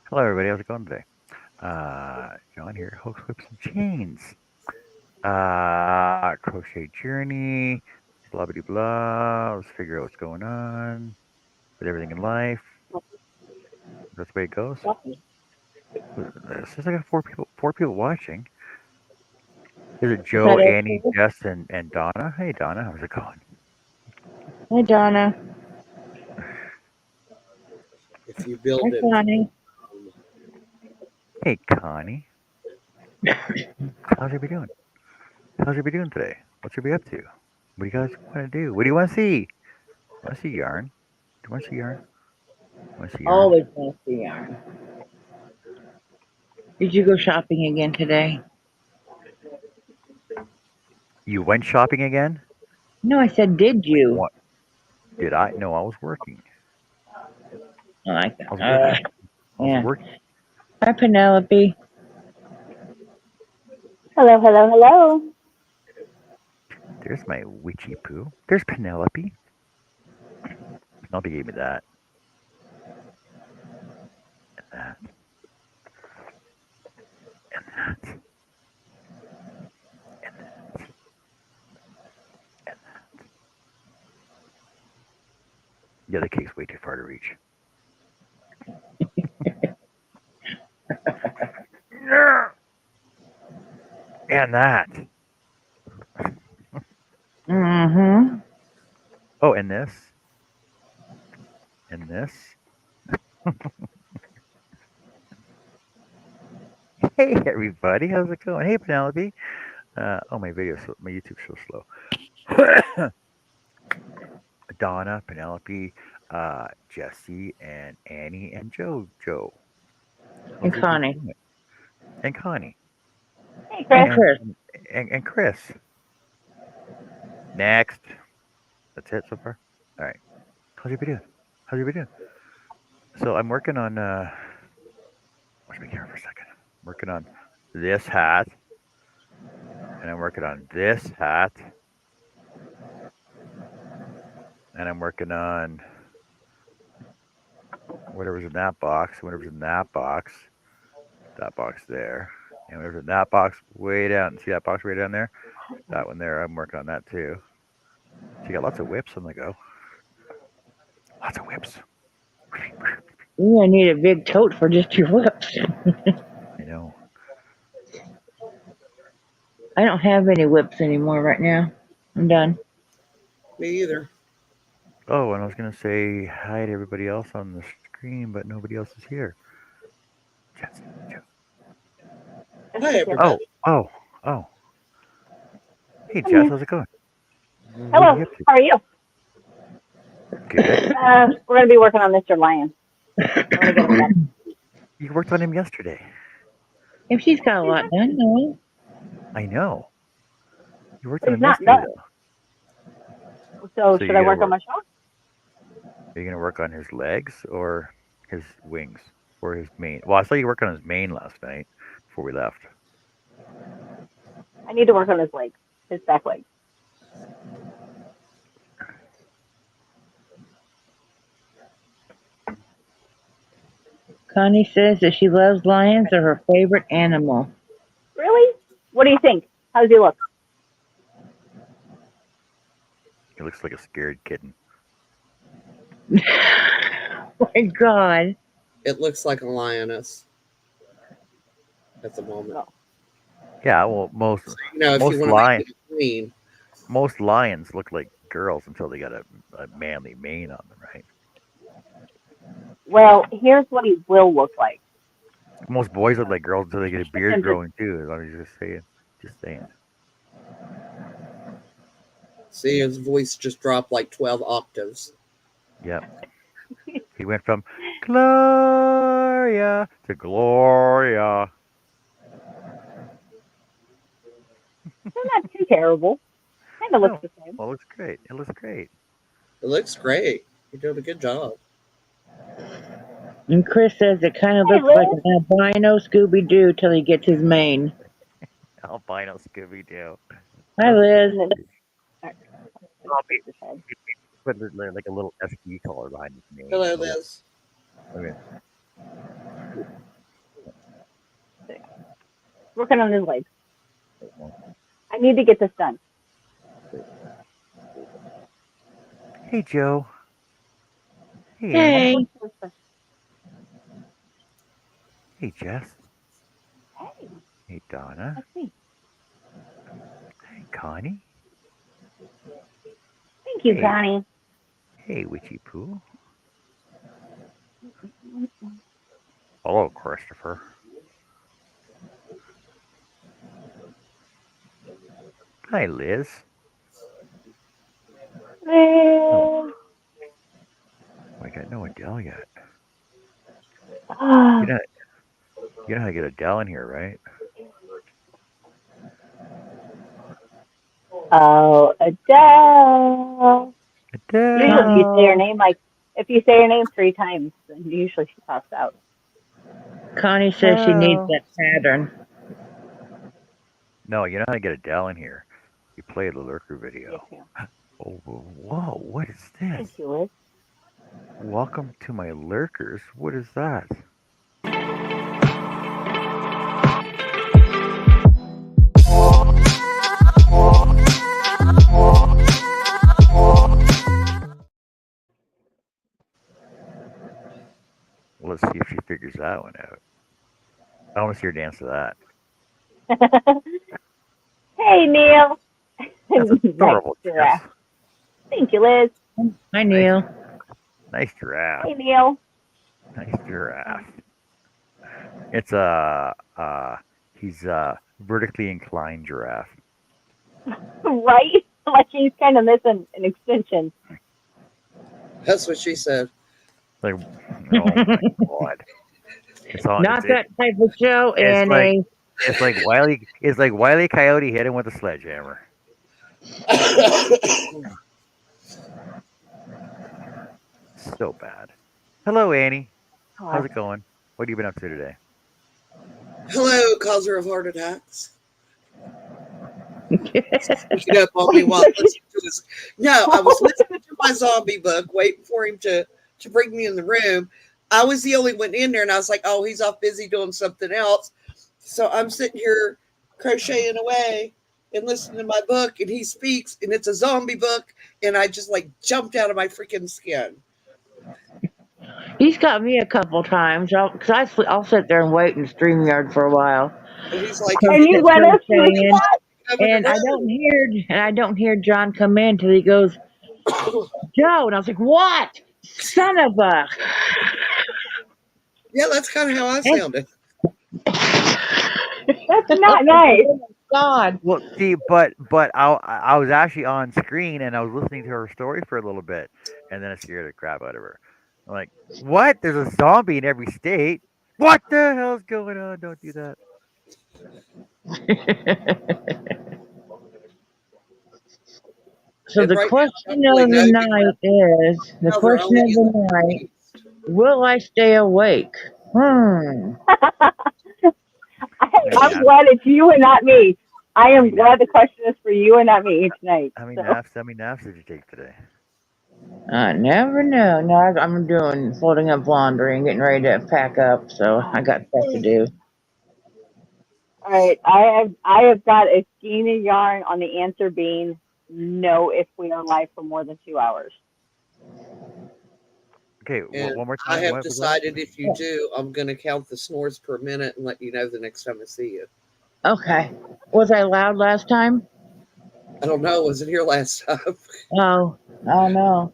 Hello, everybody. How's it going today? John here, hooks, whips, and chains. Crochet journey, blah, blah, blah. Let's figure out what's going on with everything in life. That's the way it goes. Since I got four people watching. Is it Is that Joe, Annie, it? Jess, and Donna? Hey, Donna, how's it going? Hi, Donna. If you Hi, build it, Connie. Hey, Connie. How's everybody doing? How's everybody doing today? What's everybody up to? What do you guys want to do? What do you want to see? Want to see yarn? Do you want to see yarn? Want to see yarn? Always nice to yarn. Did you go shopping again today? You went shopping again? No, I said, did you? What? Did I? No, I was working. Oh, I I was working. I was yeah. working. Hi, Penelope. Hello, hello, hello. There's my witchy poo. There's Penelope. Penelope gave me that. And that. And that. And that. And that. The other cake's way too far to reach. And that. Mm-hmm. Oh, and this. And this. Hey, everybody. How's it going? Hey, Penelope. My my YouTube's so slow. Donna, Penelope, Jesse, and Annie, and Joe. And How's everybody Connie. doing? And Connie. Hey, And Chris. And, Chris. and Chris. Next. That's it so far? Alright. How's everybody doing? How's everybody doing? So I'm working on, watch me camera for a second. I'm working on this hat. And I'm working on this hat. And I'm working on whatever's in that box, whatever's in that box there, and whatever's in that box way down. See that box way down there? That one there, I'm working on that too. So you got lots of whips on the go. Lots of whips. Ooh, I need a big tote for just your whips. I know. I don't have any whips anymore right now. I'm done. me either. Oh, and I was gonna say hi to everybody else on the screen, but nobody else is here. Jesse, Joe. Hi, Oh, everybody. oh, oh. Hey, I'm Jess, here. how's it going? What are Hello, you up to? how are you? Good. We're going to be working on Mr. Lion. I'm going to get him done. You worked on him yesterday. If she's got a lot done, no. I know. You worked But on he's him not yesterday, done. though. So So should you're I gonna work on work. my show? Are you gonna work on his legs or his wings or his mane? Well, I saw you work on his mane last night before we left. I need to work on his legs, his back legs. Connie says that she loves lions. Are her favorite animal. Really? What do you think? How does he look? He looks like a scared kitten. Oh my God. It looks like a lioness at the moment. No. Yeah, well, So, if you most want to make lion it a queen, most lions look like girls until they got a manly mane on them, right? Well, here's what he will look like. Most boys look like girls until they get a Get beard him to, growing too. I was just saying, just saying. see his voice just dropped like 12 octaves. Yep, he went from Gloria to Gloria. they're not too terrible. Kind of looks No, the same. well, it looks great. It looks great. It looks great. You're doing a good job. And Chris says it kind of Hey, looks like Liz. an albino Scooby Doo till he gets his mane. Albino Scooby Doo. Hi, That's good. Liz. And then, all right, I'll be shake his head. put like a little SD color behind his name. Hello, A little, Liz. I mean, Working on his legs. I need to get this done. Hey, Joe. Hey, Amy. Hey. Hey, Jess. Hey, Hey, Donna. that's me. Hey, Connie. Thank you, Hey, Connie. hey, Witchy Poo. Hello, Christopher. Hi, Liz. Oh, I got no Adele yet. You know, you know how to get Adele in here, right? Oh, Adele. Usually, if Adele. you say her Connie, name if you say her name 3 times, then usually she pops out. Connie says she needs Adele. that pattern. No, you know how to get Adele in here. You play the lurker Yes, video. ma'am. Oh, whoa, what is this? Thank you, Liz. Welcome to my lurkers. What is that? Well, let's see if she figures that one out. I want to see her dance to that. Hey, Neil. That's Nice adorable, Jess. giraffe. Thank you, Liz. Hi, Nice, Neil. nice giraffe. Hey, Neil. Nice giraffe. It's he's a vertically inclined giraffe. Right? Like he's kind of missing an extension. That's what she said. Like, oh my god, it's all Not that type of show, it's like Annie. it's like Wiley Coyote hit him with a sledgehammer. So bad. Hello, Annie. How's God. it going? What have you been up to today? Hello, causer of heart attacks. Sneaking up on me Wait, while listening to this. No, I was listening to my zombie book, waiting for him to bring me in the room. I was the only one in there, and I was like, "Oh, he's off busy doing something else." So I'm sitting here crocheting away and listening to my book, and he speaks, and it's a zombie book, and I just like jumped out of my freaking skin. He's got me a couple times. I'll sit there and wait in the StreamYard for a while. And he's like, "If and you you Crocheting, let us do crocheting, that? come in the and room," I don't hear John come in till he goes, Joe, and I was like, what? Son of a. yeah, that's kind of how I And, sounded. That's I not was like, nice. oh my God. Well, see, but I was actually on screen and I was listening to her story for a little bit, and then it scared the crap out of her. I'm like, what? There's a zombie in every state. What the hell's going on? Don't do that. So And the right now, I question don't really of know the because night is the now they're question only of in the the night, Northeast. will I stay awake? Hmm. I mean, I'm that's, glad it's you and not me. I I am mean, that's, glad the question is for you and not me tonight. So, how many naps did you take today? I never know. No, I'm doing folding up laundry and getting ready to pack up, so I got stuff to do. all right, I have got a skein of yarn on the answer being no if we are live for more than 2 hours. Okay, And one more I time. have What was that? decided if you do, I'm going to count the snores per minute and let you know the next time I see you. Okay. Was I loud last time? I don't know. I wasn't here last time. Oh, I know.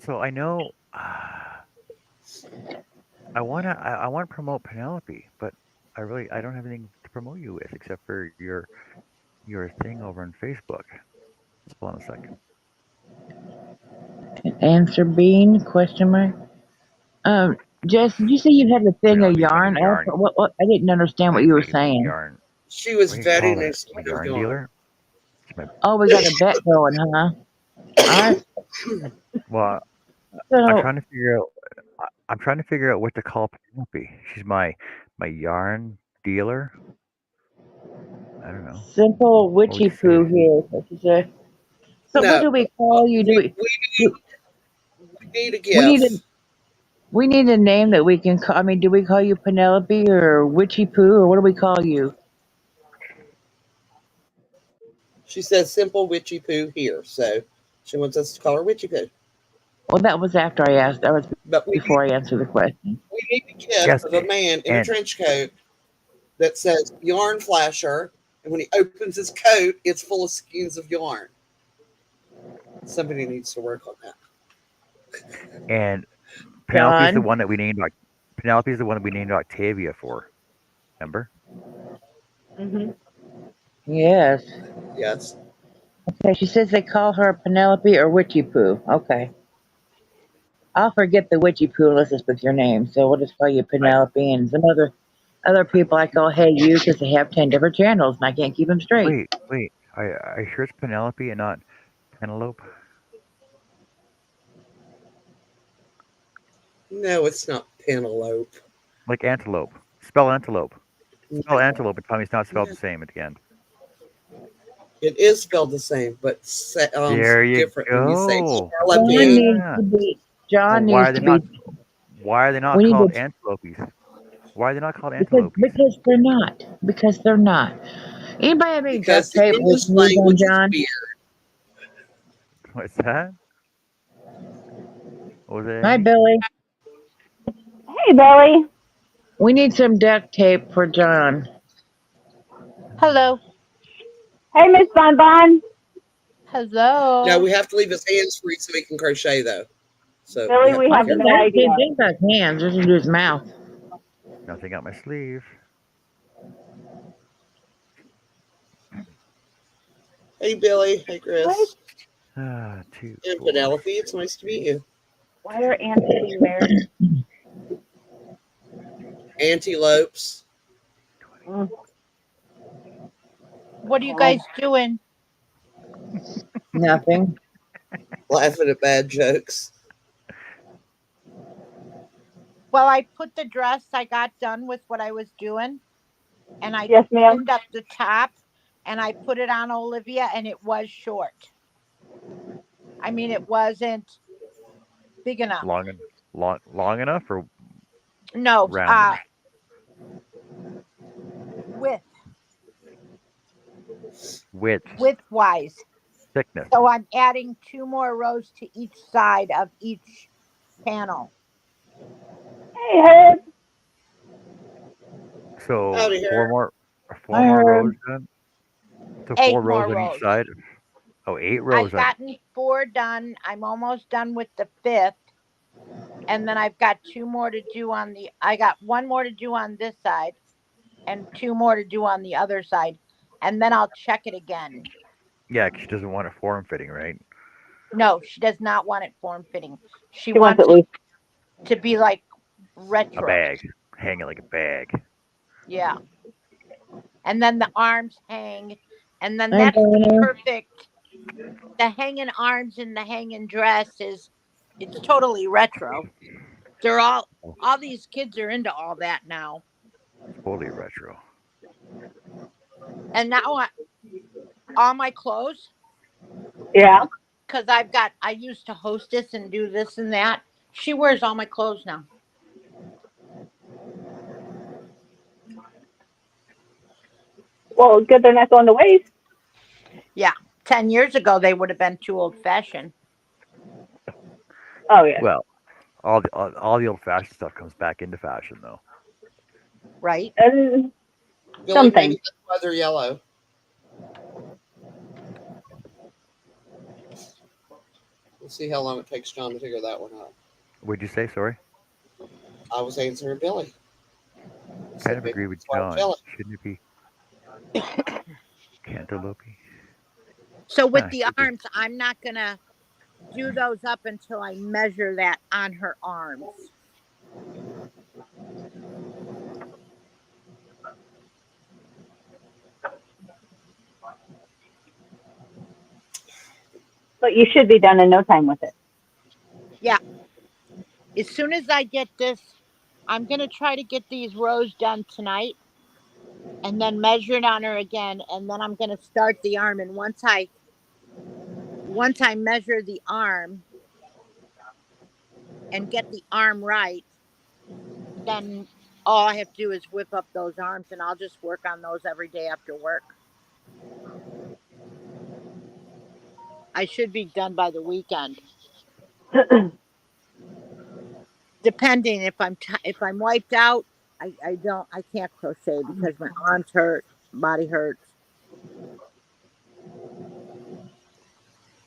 So I know I want to promote Penelope, but I don't have anything to promote you with except for your thing over on Facebook. Just hold on a second. Answer bean? Question mark. Jess, did you say you had the thing of Penelope's my new yarn up? yarn What? I didn't understand what you were my new saying. yarn. She was What do you call vetting a that? My skein of yarn yarn. dealer. It's my Oh, we got a bet going, huh? I well. I'm so trying to figure out. I'm trying to figure out what to call Penelope. She's my yarn dealer. I don't know. simple What would witchy you say? poo here. What you say? So what No, do we call you? Do we, we? we Do, need a We need a gift. we need a name that we can call. I mean, do we call you Penelope or Witchy Poo or what do we call you? She says simple witchy poo here, so she wants us to call her witchy poo. Well, that was after I asked. That was But before I answered the question. we need a gift Yes, of a man in a and trench coat that says yarn flasher, and when he opens his coat, it's full of skeins of yarn. Somebody needs to work on that. and Penelope's the John. one that we named. Penelope's the one that we named Octavia for. Remember? Mm-hmm. Yes. Yes. Okay. She says they call her Penelope or Witchy Poo. Okay. I'll forget the Witchy Poo unless it's with your name. So we'll just call you I Penelope and some other people I call Hey You because they have 10 different channels and I can't keep them straight. wait. I sure it's Penelope and not Penelope. No, it's not Penelope. Like antelope. Spell antelope. Spell No, antelope and tell me it's not spelled no. the same at the end. It is spelled the same, but There you different when you say go. John Penelope. needs Yeah. to be. Well, John needs to be. why are they not We need called to antelopes? Why are they not called because antelopes? because they're not because they're not. Anybody have any duct Because the tape we English can use on language is John? weird. What's that? What was it, Hi Amy? Billy. Hey, Billy. We need some duct tape for John. Hello. Hey, Miss Bon Bon. Now Hello. we have to leave his hands free so he can crochet, though. So we Billy, have to we be I have think careful. no I idea. didn't think about his hands. Just do his mouth. Nothing up my sleeve. Hey, Billy. Hey, What? Chris. Ah, two, And four, Penelope. It's six. nice to meet you. Why are ants eating bears? Antelopes. Mm, What are you God. guys doing? Nothing. Laughing at bad jokes. Well, I put the dress, I got done with what I was doing, and I Yes, ma'am. pinned up the top and I put it on Olivia, and it was short. I mean, it wasn't big enough. Long enough or No, round enough? width, Width, width wise. thickness. So I'm adding 2 more rows to each side of each panel. Hey, Herb. So Howdy, her. four Hi more rows Herb. then. So Eight four more rows on each rows. side. Oh, eight rows I've on. gotten 4 done. I'm almost done with the fifth. And then I've got 2 more to do I got 1 more to do on this side and 2 more to do on the other side. And then I'll check it again. Yeah, 'cause she doesn't want it form fitting, right? No, she does not want it form fitting. She She wants wants it it loose. to be like A retro. bag, hang it like a bag. Yeah. And then the arms hang. And then Hi that's the Donna. perfect, the hanging arms and the hanging dress it's totally retro. They're Oh, all these kids are into all that now. totally retro. And now all my clothes, Yeah. because I used to hostess and do this and that. She wears all my clothes now. Well, good they're not going to waste. Yeah. 10 years ago they would have been too old fashioned. Oh, yeah. Well, all the old fashioned stuff comes back into fashion though. Right? And Billy, some maybe things. that's why they're yellow. We'll see how long it takes John to figure that one out. Would you say sorry? I was answering Billy. I Kind said of maybe agree with that's why it's John. yellow. Shouldn't it be cantaloupe? So with Ah, the should be. arms, I'm not going to do those up until I measure that on her arms. But you should be done in no time with it. Yeah. As soon as I get this, I'm going to try to get these rows done tonight and then measure it on her again. And then I'm going to start the arm. And once I measure the arm, and get the arm right, then all I have to do is whip up those arms and I'll just work on those every day after work. I should be done by the weekend. Depending if I'm wiped out, I can't crochet because my arms hurt, body hurts.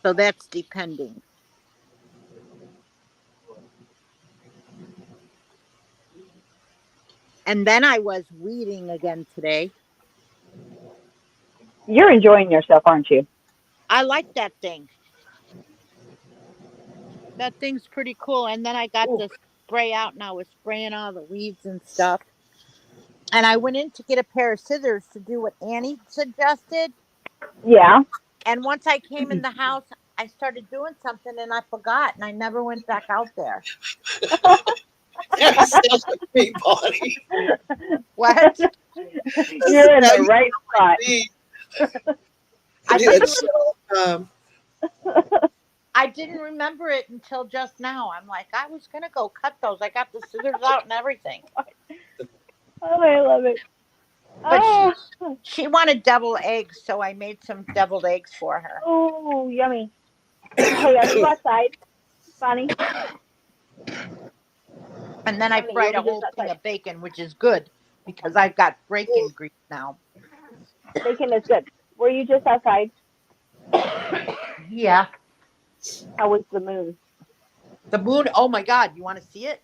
So that's depending. And then I was weeding again today. You're enjoying yourself, aren't you? I like that thing. That thing's pretty cool. And then I got Ooh. the spray out and I was spraying all the weeds and stuff. And I went in to get a pair of scissors to do what Annie suggested. Yeah. And once I came in the house, I started doing something and I forgot and I never went back out there. That sounds like me, Bonnie. What? You're in the right spot. I I do that didn't, shit all the time. I didn't remember it until just now. I'm like, I was going to go cut those. I got the scissors out and everything. Oh, I love it. But Oh, she wanted deviled eggs, so I made some deviled eggs for her. oh, yummy. Hey, are you outside, Bonnie? And then I Bonnie, fried a you're just whole thing outside. of bacon, which is good because I've got bacon grease now. Bacon is good. Were you just outside? Yeah. How was the moon? The moon, oh my God, you want to see it?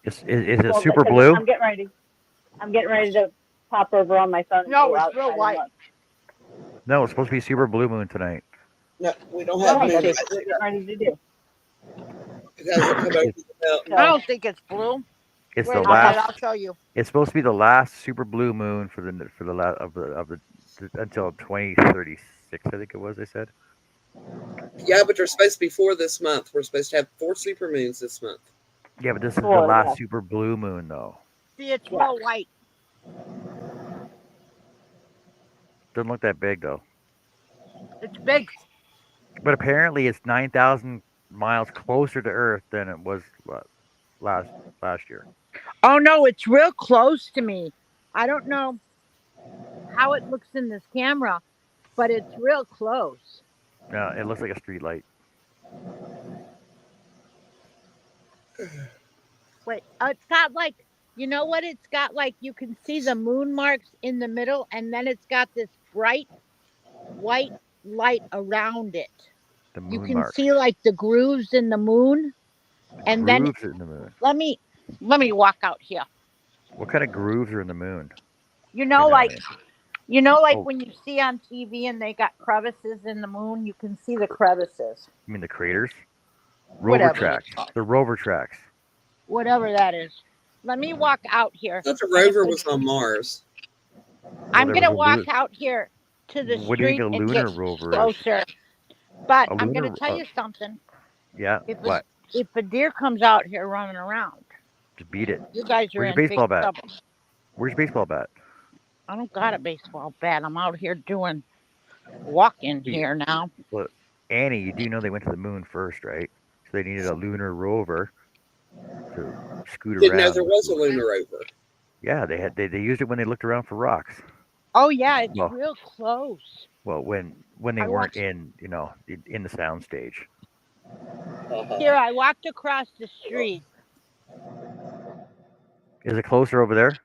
Is it Well, super because blue? I'm getting ready to pop over on my phone and No, go it's real outside and white. look. No, it's supposed to be super blue moon tonight. No, we don't Well, have Let me moon see. right that's what we're now. getting ready to do. It hasn't come over the mountain. I So, don't think it's blue. It's the Wait a minute, last. I'll show you. It's supposed to be the last super blue moon for the last of the until 2036. I think it was. They said. Yeah, but they're supposed to be 4 this month. We're supposed to have 4 super moons this month. Yeah, but this is the 4, last yeah. super blue moon though. See, it's Yeah. real white. Doesn't look that big though. It's big. But apparently, it's 9,000 miles closer to Earth than it was last last year. Oh no, it's real close to me. I don't know how it looks in this camera, but it's real close. It looks like a street light. Wait, it's got like, you know what? It's got like, you can see the moon marks in the middle, and then it's got this bright white light around it. The You moon can marks, see like the grooves in the moon, and then grooves in the moon. let me walk out here. What kind of grooves are in the moon? You Right know, now, like Annie? Oh, when you see on TV and they got crevices in the moon, you can see the crevices. you mean the craters? Rover Whatever, tracks. The rover tracks. whatever that is. Let me walk out here. I thought the And rover was on Mars. Well, I'm there was gonna a walk out here to the What do you think street a and get lunar rover is? closer. But A I'm gonna lunar? tell you something. Yeah. If What? a deer comes out here running around, Just beat it. you guys are Where's your in big baseball bat? trouble. Where's your baseball bat? I don't got a baseball bat. I'm out here doing walking Beat. here now. Well, Annie, you do know they went to the moon first, right? So they needed a lunar rover to scoot Didn't know around. there was a lunar rover. Yeah, they used it when they looked around for rocks. Oh yeah, it's Well, real close. well, when they I weren't watched in the sound stage. here. I walked across the street. Is it closer over there?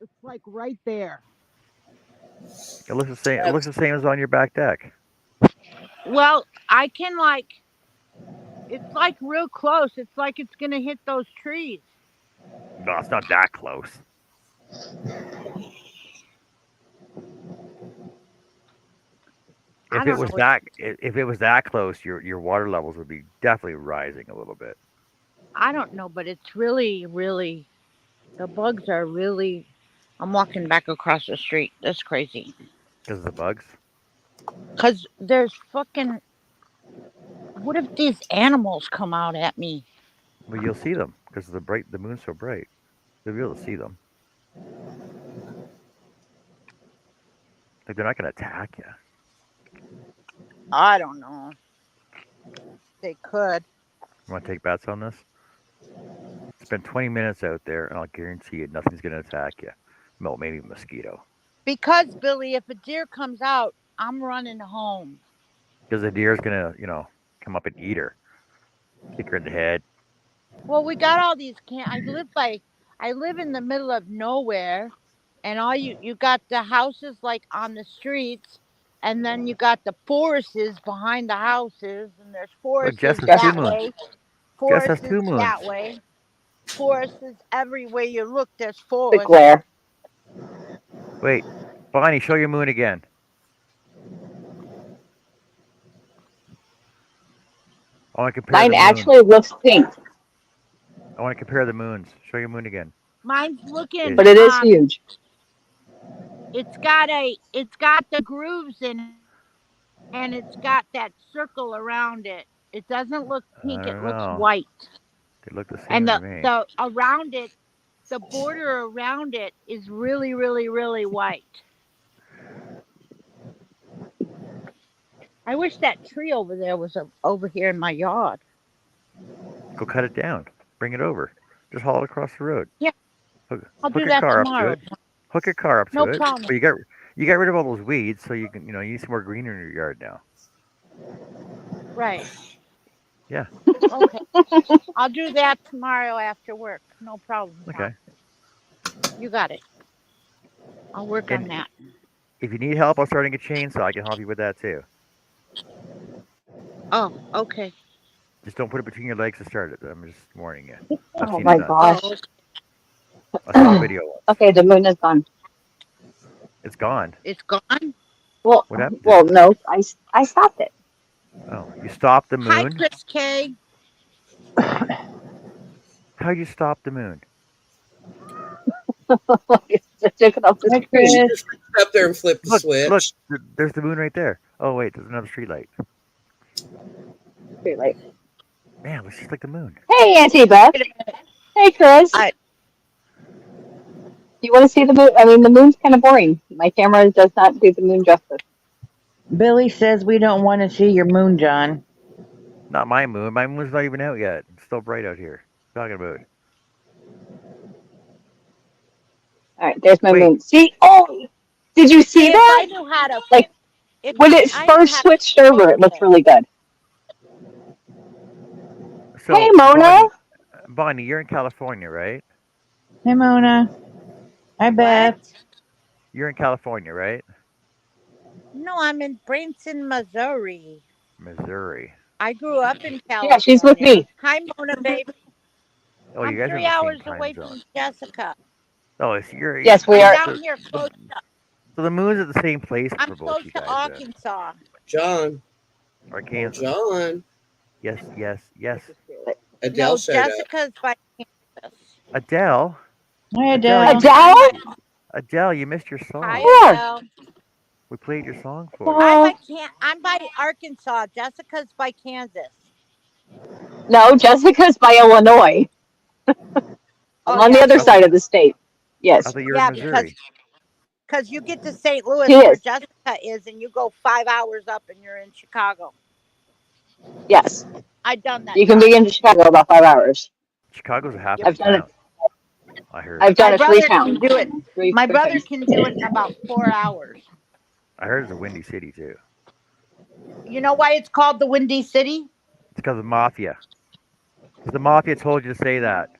It's like right there. It looks the same. It looks That's the same as on your back deck. Well, I can like. It's like real close. It's like it's gonna hit those trees. No, it's not that close. I If it don't was know. that close, your water levels would be definitely rising a little bit. I don't know, but it's really, really. The bugs are really. I'm walking back across the street. That's crazy. Because of the bugs. Cause there's fucking. What if these animals come out at me? Well, you'll see them because the moon's so bright. You'll be able to see them. Like they're not going to attack you. I don't know. They could. You want to take bets on this? Spend 20 minutes out there, and I'll guarantee you nothing's going to attack you. Well, maybe a mosquito. Because, Billy, if a deer comes out, I'm running home. Because the deer's going to, come up and eat her, kick her in the head. Well, we got all these I live in the middle of nowhere, and all you got the houses like on the streets, and then you got the forests behind the houses, and there's Look, Jess forests has two that moons. way, Jess has forests two moons. that way, forests everywhere you look. There's The forests. glare. Wait, Bonnie, show your moon again. I want to compare Mine the moons. actually looks pink, I want to compare the moons. Show your moon again. Mine's looking. but it is huge. It's got the grooves in it, and it's got that circle around it. It doesn't look I pink. It don't looks know. white. They look the And same to me. the around it, the border around it is really, really, really white. I wish that tree over there was over here in my yard. Go cut it down. Bring it over. Just haul it across the road. Yeah, I'll Hook do your that car up to tomorrow. it. Hook your car up No to it. problem. But you got rid of all those weeds, so you can you need some more greenery in your yard now. Right. Yeah. Okay. I'll do that tomorrow after work. No problem. Okay. You got it. I'll work on And that. if you need help on starting a chainsaw, I can help you with that too. Oh, okay. Just don't put it between your legs to start it. I'm just warning you. I've Oh seen my it done. gosh. I saw a video once. Okay, the moon is gone. It's gone. It's gone. Well, What happened to it? no, I stopped it. Oh, you stopped the Hi, moon? Chris K. How'd you stop the moon? Just took it off the Hi, screen. She Chris. just reached up there and flipped the Look, switch. there's the moon right there. Oh wait, there's another street light. Too late. Man, looks just like the moon. Hey, Auntie Beth. Wait a minute. Hey, Chris. I Do you want to see the moon? I mean, the moon's kind of boring. My camera does not do the moon justice. Billy says we don't want to see your moon, John. Not my moon. My moon's not even out yet. It's still bright out here. Talking about. All right, there's my Wait, moon. See? Oh, did you see if I that? knew how to Like, if when it I knew first how to switched over, it looked focus. really good. Hey, so Mona. Bonnie, you're in California, right? Hey, Mona. Hi, Beth. What? You're in California, right? No, I'm in Branson, Missouri. Missouri. I grew up in Yeah, she's with California. me. Hi, Mona, baby. Oh, you I'm guys are in 3 the same hours time away zone. from Jessica. Oh, it's you're Yes, we I'm are. down here close. so the moon's at the same place I'm for both close you to guys then. Arkansas. John. Or Oh, Kansas. John. Yes, yes, yes. Adele No, showed up. Jessica's by Kansas. Adele. Hi, Adele, Adele. Adele? Adele, you missed your Hi, song. Where? Adele. We played your song for you. I'm by Arkansas. Jessica's by Kansas. No, Jessica's by Illinois. I'm Oh on the yeah, other I, th- side of the state. I Yes, thought you were in yeah, because Missouri. you get to St. Louis she where is. Jessica is, and you go 5 hours up, and you're in Chicago. Yes. I've done that You can be twice. in Chicago about 5 hours. Chicago's a half Yep. of I've done it. town. I heard. I've My done it three brother can times. do it. 3 My quick brother times. can do it in about 4 hours. I heard it's a windy city too. You know why it's called the Windy City? It's because of the mafia. 'Cause the mafia told you to say that.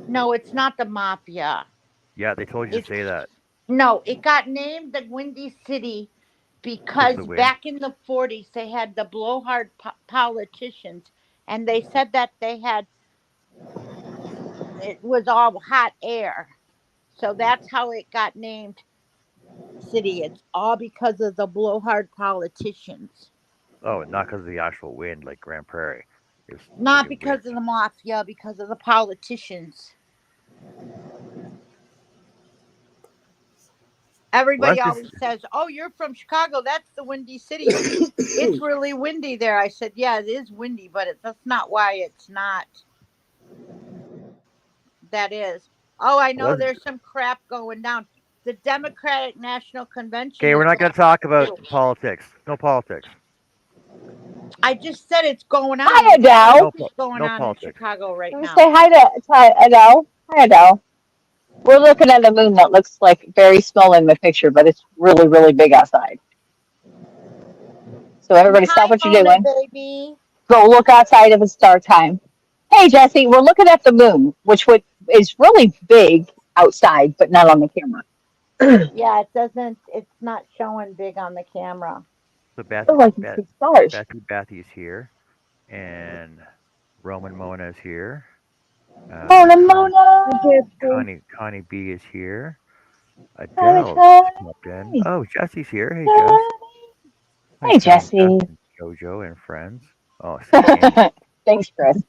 No, it's not the mafia. Yeah, they told you to It's say that no, it got named the Windy City because of because the wind. back in the 40s they had the blowhard politicians, and they said that it was all hot air. So that's how it got named city. It's all because of the blowhard politicians. Oh, not because of the actual wind like Grand Prairie. It's Not freaking because wind. of the mafia, because of the politicians. Well, Everybody that's always just says, "Oh, you're from Chicago. That's the Windy City. It's really windy there." I said, "Yeah, it is windy, but that's not why it's not. That is. Oh, I well, know there's some crap going down. The Democratic National Convention okay. We're is not going going to talk on about too. politics. No politics. I just said it's going on. Hi, There's a Adele. politics going No on in politics. Chicago right Can we now. say hi to Adele? Hi, Adele. We're looking at a moon that looks like very small in the picture, but it's really, really big outside. So And everybody stop hi, what you're Mona, doing. baby. Go look outside if it's dark time. Hey, Jesse, we're looking at the moon, which is really big outside, but not on the camera. Yeah, it doesn't. It's not showing big on the camera. So Oh, I can see stars. Bethy's here, and Roman Mona is here. Mona, Connie, Hi, Mona. Jesse. Connie B is here. Connie, Adele just popped in. Connie. Oh, Jesse's here. Hey, Jess. Connie. Hi, Hey, Connie, Jess, Jesse. and JoJo and friends. Oh, Sandy. Thanks, Chris.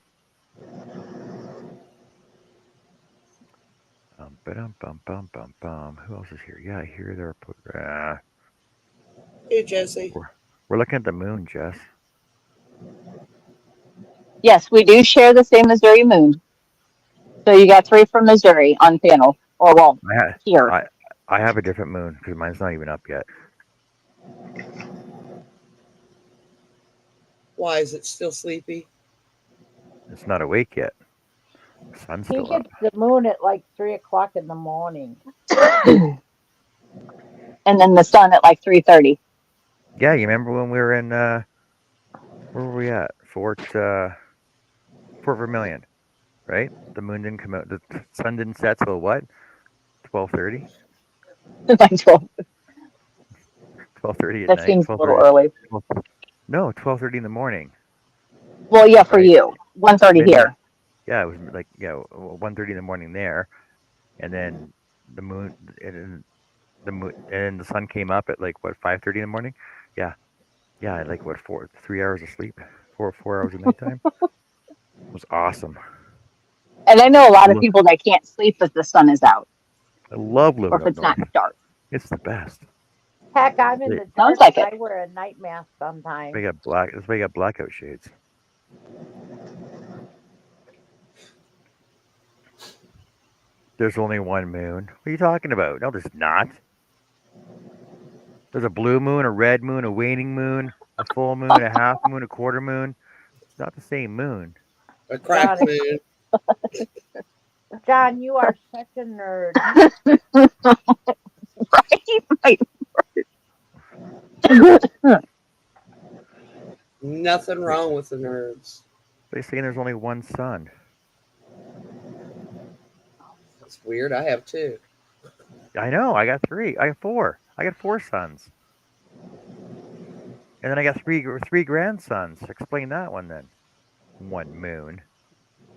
Bum bum bum bum bum. Who else is here? Yeah, here they're. Hey, Jesse. We're, we're looking at the moon, Jess. Yes, we do share the same Missouri moon. So you got 3 from Missouri on panel. Or, well, I ha- here. I I have a different moon because mine's not even up yet. Why is it still sleepy? It's not awake yet. Sun's He still up. gets the moon at like 3 o'clock in the morning. And then the sun at like 3:30. Yeah, you remember when we were in where were we at? Fort Vermilion, right? The moon didn't come out. The sun didn't set till what? 12:30. Like 12. 12:30 at That night. seems a little 12:30. early. No, 12:30 in the morning. Well, yeah, for Right? you. 1:30 Midnight. here. Yeah, it was like 1:30 in the morning there, and then the moon and the moon and the sun came up at like what 5:30 in the morning. Yeah, yeah, like what 3 hours of sleep, 4 hours of nighttime. It was awesome. And I know a lot of Look, people that can't sleep if the sun is out I love or living if up it's not north. dark. It's the best. Heck, I'm in They, the Sounds dark like and it. I wear a night mask they sometimes. got black. That's why you got blackout shades. There's only one moon. What are you talking about? No, there's not. There's a blue moon, a red moon, a waning moon, a full moon, a half moon, a quarter moon. It's not the same moon. A crack John, moon. John, you are such a nerd. Right? Nothing They- wrong with the nerds. They're saying there's only one sun. That's weird. I have two. I know. I got three. I got four. I got four sons, and then I got three grandsons. Explain that one then. One moon.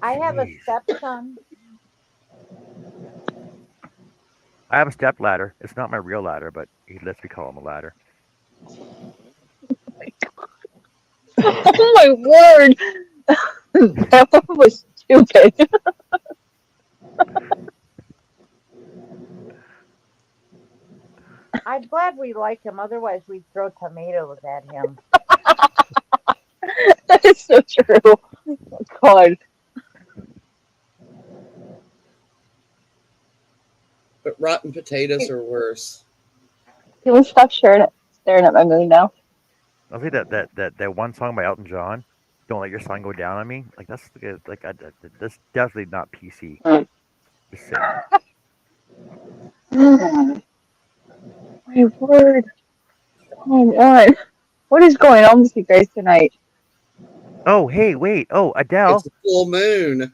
I have a Jeez. stepson. I have a step ladder. It's not my real ladder, but he lets me call him a ladder. Oh my word. That one was stupid. I'm glad we like him. Otherwise, we'd throw tomatoes at him. That is so true. Oh, God. But rotten potatoes are worse. Can we stop staring at my moon now? I'll say that one song by Elton John. Don't let your sun go down on me. Like that's definitely not PC. Just saying. My word. Oh my God. What is going on with you guys tonight? Oh, hey, wait. Oh, It's Adele. a full moon.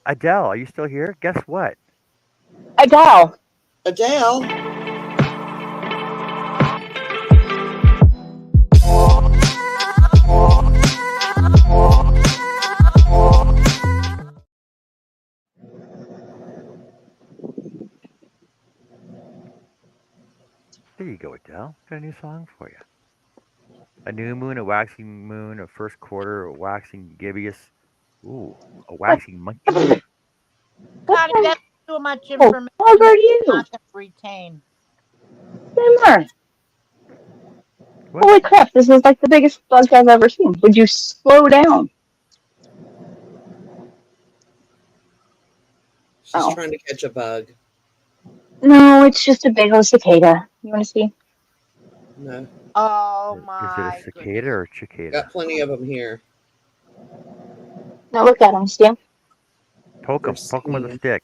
Adele, are you still here? Guess what? Adele. Adele. There you go, Adele. Got a new song for you. A new moon, a waxing moon, a first quarter, a waxing gibbous. Ooh, a waxing monkey. What Connie, the that's too much hell information dog that are I'm you? not going to retain. Simmer. What? Holy crap, this is like the biggest bug I've ever seen. Would you slow down? She's Oh. trying to catch a bug. No, it's just a big old cicada. You want to see? No. Oh Is it a my cicada goodness. or a cicada? Got plenty of them here. Now look at him, Stan. Poke They're him. Poke him with a singing. stick.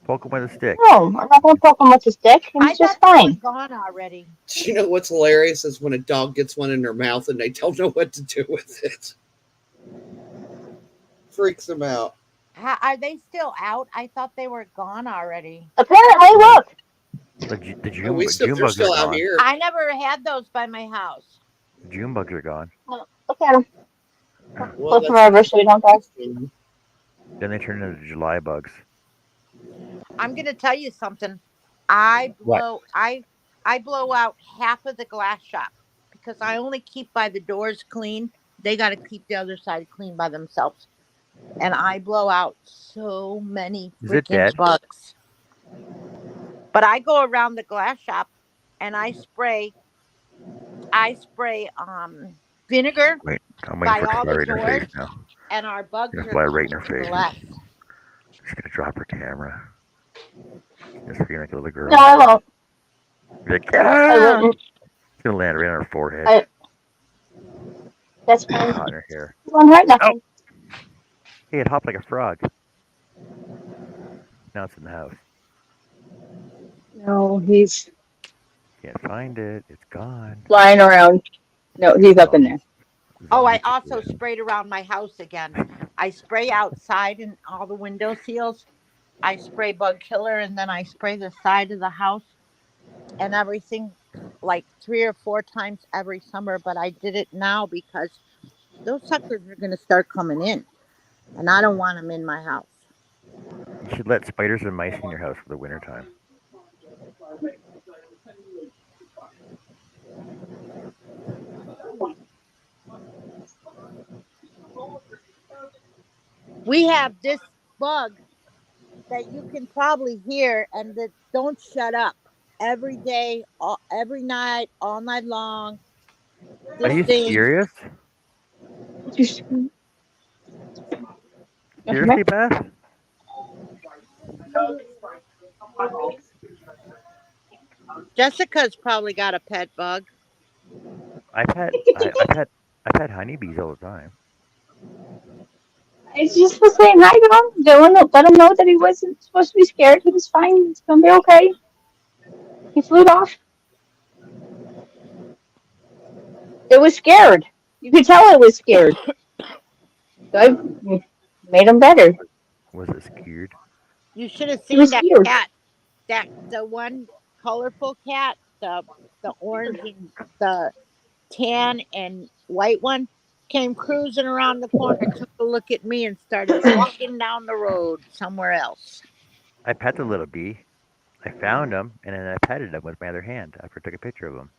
Poke him with a stick. No, I'm not gonna poke him with a stick. I He's thought just they were fine. gone already. Do you know what's hilarious is when a dog gets one in their mouth and they don't know what to do with it. Freaks them out. Are they still out? I thought they were gone already. Apparently, No, look. the Oh, June they're bugs are still out gone. here. I never had those by my house. The June bugs are gone. Look at him. Well, Flip him that's over so we don't die. Then they turn into July bugs. I'm gonna tell you something. I What? blow I I blow out half of the glass shop because I only keep by the doors clean. They got to keep the other side clean by themselves. And I blow out so many Is it freaking dead? bugs. But I go around the glass shop and I spray vinegar Wait, I'm waiting by for it to all fly the right in her doors face now. and our bugs It's gonna are fly right in her coming face. less. She's gonna drop her camera. She's gonna scream like a little No, girl. I won't. Be like, I ah! wouldn't. It's gonna land right on her forehead. That's Get fine. caught in her hair. He won't hurt Oh! nothing. Hey, it hopped like a frog. Now it's in the house. No, he's Can't find it. It's gone. flying around. No, he's up in Zombie. there. Oh, I Zombie also situation. sprayed around my house again. I spray outside and all the window seals. I spray bug killer and then I spray the side of the house and everything like 3 or 4 times every summer. But I did it now because those suckers are going to start coming in and I don't want them in my house. You should let spiders and mice in your house for the winter time. We have this bug that you can probably hear and that don't shut up every day, every night, all night long. Are This you thing, serious? Just, Seriously, Beth? Jessica's probably got a pet bug. I've had honeybees all the time. I just was saying hi to him. Let him know that he wasn't supposed to be scared. He was fine. It's gonna be okay. He flew off. It was scared. You could tell it was scared. So I made him better. Was it scared? You should have He seen was that scared. cat. That the one colorful cat, the orange and the tan and white one came cruising around the corner, took a look at me, and started walking down the road somewhere else. I pet the little bee. I found him, and then I petted him with my other hand after I took a picture of him.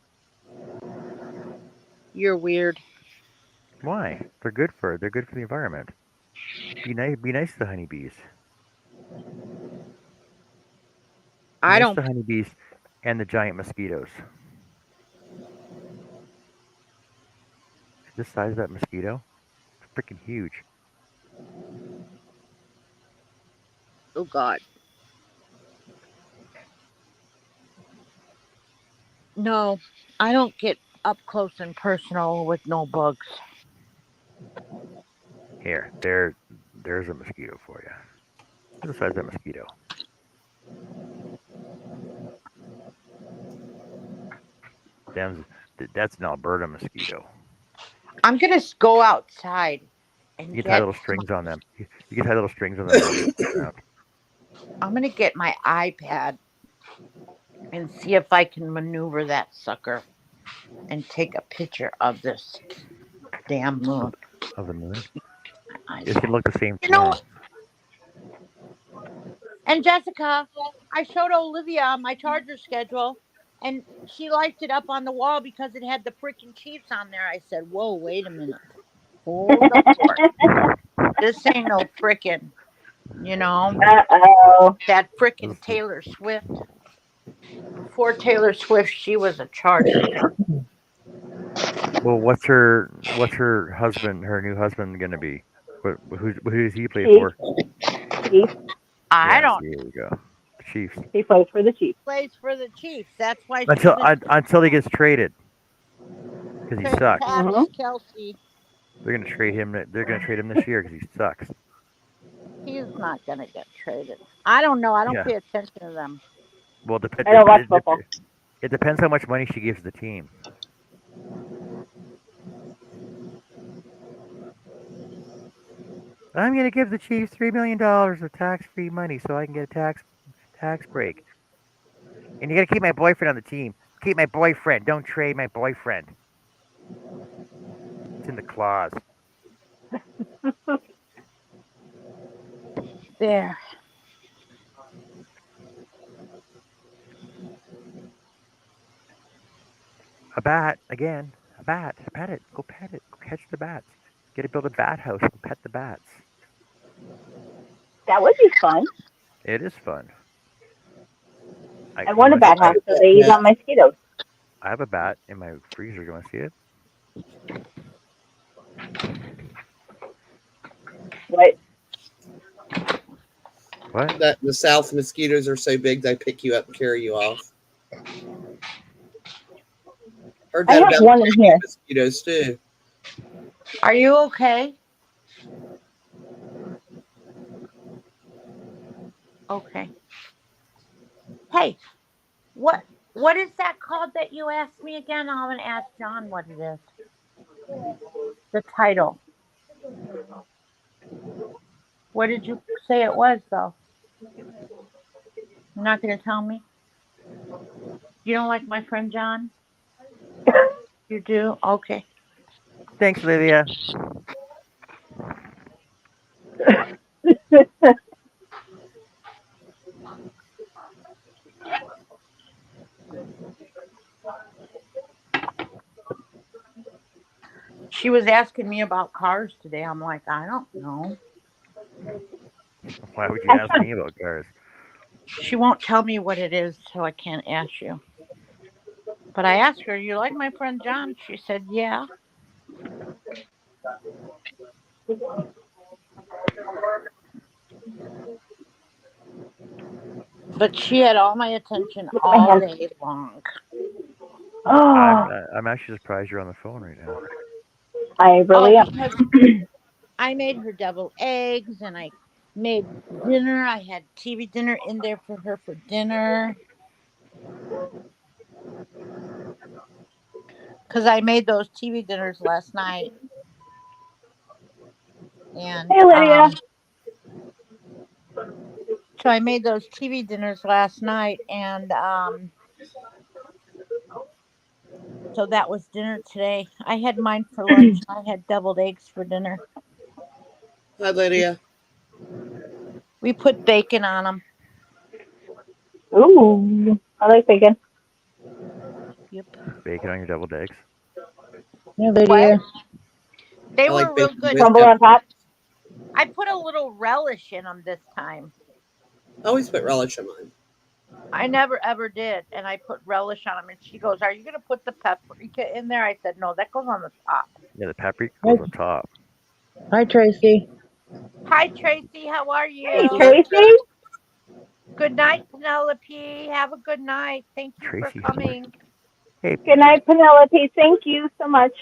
You're weird. Why? They're good for the environment. Be nice to the honeybees. Be I nice to don't. the honeybees and the giant mosquitoes. The size of that mosquito? It's freaking huge. Oh God, no! I don't get up close and personal with no bugs. Here, there's a mosquito for you. Look at the size of that mosquito. Damn, that's an Alberta mosquito. I'm gonna go outside and You can tie get. little strings on them. You can tie little strings on them and they'll stick around. I'm gonna get my iPad and see if I can maneuver that sucker and take a picture of this damn moon. Of the moon. I It's gonna look the same You know, tomorrow. and Jessica, I showed Olivia my charger schedule, and she liked it up on the wall because it had the freaking Chiefs on there. I said, "Whoa, wait a minute, hold the fort. This ain't no freaking, you know, Uh-oh. that freaking Taylor Swift. Before Taylor Swift, she was a charger. Well, what's her new husband gonna be? Who does he play Chief. for? Chief. I Yeah, don't. see, here we go. The Chiefs. He plays for the Chiefs. Plays for the Chiefs. That's why she was. Until he gets traded. because he Trace sucks. Mm-hmm. Patty Kelsey. They're gonna trade him. They're gonna trade him this year because he sucks. He's not gonna get traded. I don't know. I don't Yeah. pay attention to them. Well, I don't watch football. it depends how much money she gives the team. I'm gonna give the Chiefs $3 million of tax-free money so I can get a tax break. And you gotta keep my boyfriend on the team. Keep my boyfriend. Don't trade my boyfriend. It's in the clause. There. A bat again. A bat. Pet it. Go pet it. Go catch the bats. Get to build a bat house and pet the bats. That would be fun. It is fun. I You want a want to I'd bat see? like house a so pet they eat cat. on mosquitoes. I have a bat in my freezer. You want to see it? What? What? That in the South, mosquitoes are so big they pick you up and carry you off. Heard I that have about one in here. mosquitoes too. Are you okay? Okay. Hey, what is that called that you asked me again? I'm gonna ask John what it is. The title. What did you say it was though? You're not gonna tell me? You don't like my friend John? You do? Okay. Thanks, Olivia. She was asking me about cars today. I'm like, I don't know. Why would you ask me about cars? She won't tell me what it is, so I can't ask you. But I asked her, you like my friend John? She said, yeah. But she had all my attention Look at my all hands. day long. Oh, I'm actually surprised you're on the phone right now. I Oh, really am. because I made her deviled eggs and I made dinner. I had TV dinner in there for her for dinner. Because I made those TV dinners last night. And Hey, Lydia. so I made those TV dinners last night. And so that was dinner today. I had mine for lunch. I had deviled eggs for dinner. Hi, Lydia. We put bacon on them. Ooh, I like bacon. Yep. Bacon on your deviled eggs. Hey, What? Lydia. They I like were real bacon good. with Crumble on top. I put a little relish in them this time. I always put relish on mine. I never ever did. And I put relish on them. And she goes, are you going to put the paprika in there? I said, no, that goes on the top. Yeah, the paprika Hi, goes on top. hi, Tracy. Hi, Tracy. How are Hey, Good you? night, Tracy. Tracy. Good night, Penelope. Have a good night. Thank you for Tracy's like, coming. hey, Good night, Penelope. Thank you so much.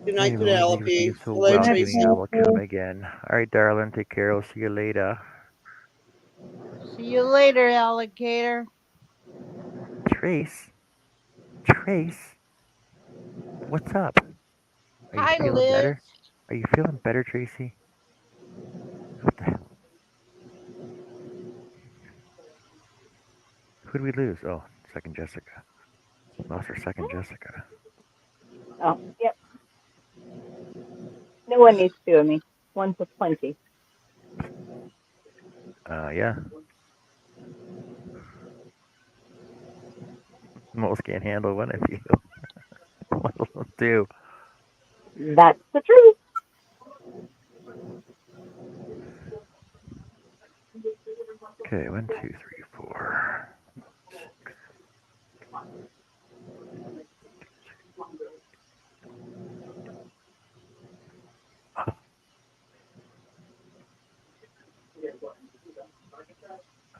Good hey, night, Lily, thank you for being Penelope. so Hello, Good night, welcoming and Tracy. welcome Penelope. again. All right, darling, take care. I'll see you later. See you later, alligator. Trace, Trace, what's up? Are you Hi, feeling Liz. better? Are you feeling better, Tracy? What the hell? Who did we lose? Oh, second Jessica. Lost our second Jessica. Oh, yep. No one needs two of me. One's a plenty. Yeah. Most can't handle one of you. Let alone two. That's the truth. Okay, one, two, three, four.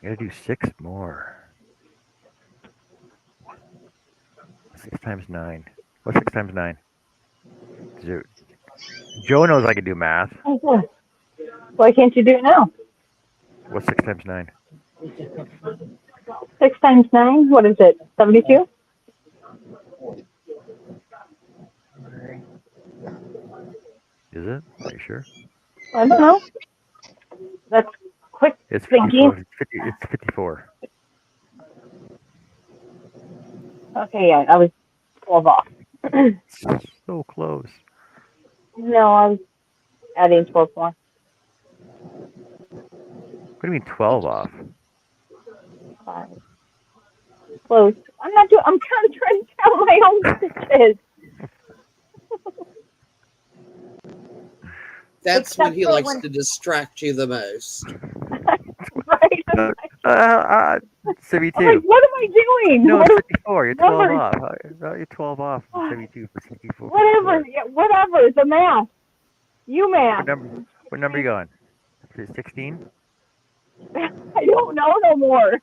I gotta do six more. 6 times 9. What's 6 times 9? Joe knows I can do math. Okay. Why can't you do it now? What's 6 times 9? 6 times 9. What is it? 72. Is it? Are you sure? I don't know. That's quick It's thinking. 54. It's 54. Okay, yeah, I was 12 off. So close. No, I was adding 12 more. What do you mean 12 off? 5. Close. I'm not doing. I'm kind of trying to count my own stitches. That's when Except he for likes when to distract you the most. Right? Uh, uh, I'm like, 72. what am I doing? No, What it's are 54. You're 12 numbers? off. You're 12 off from 72 for 54. Whatever. Yeah, whatever. The math. You What math. number? What number you going? 16? I don't know no more.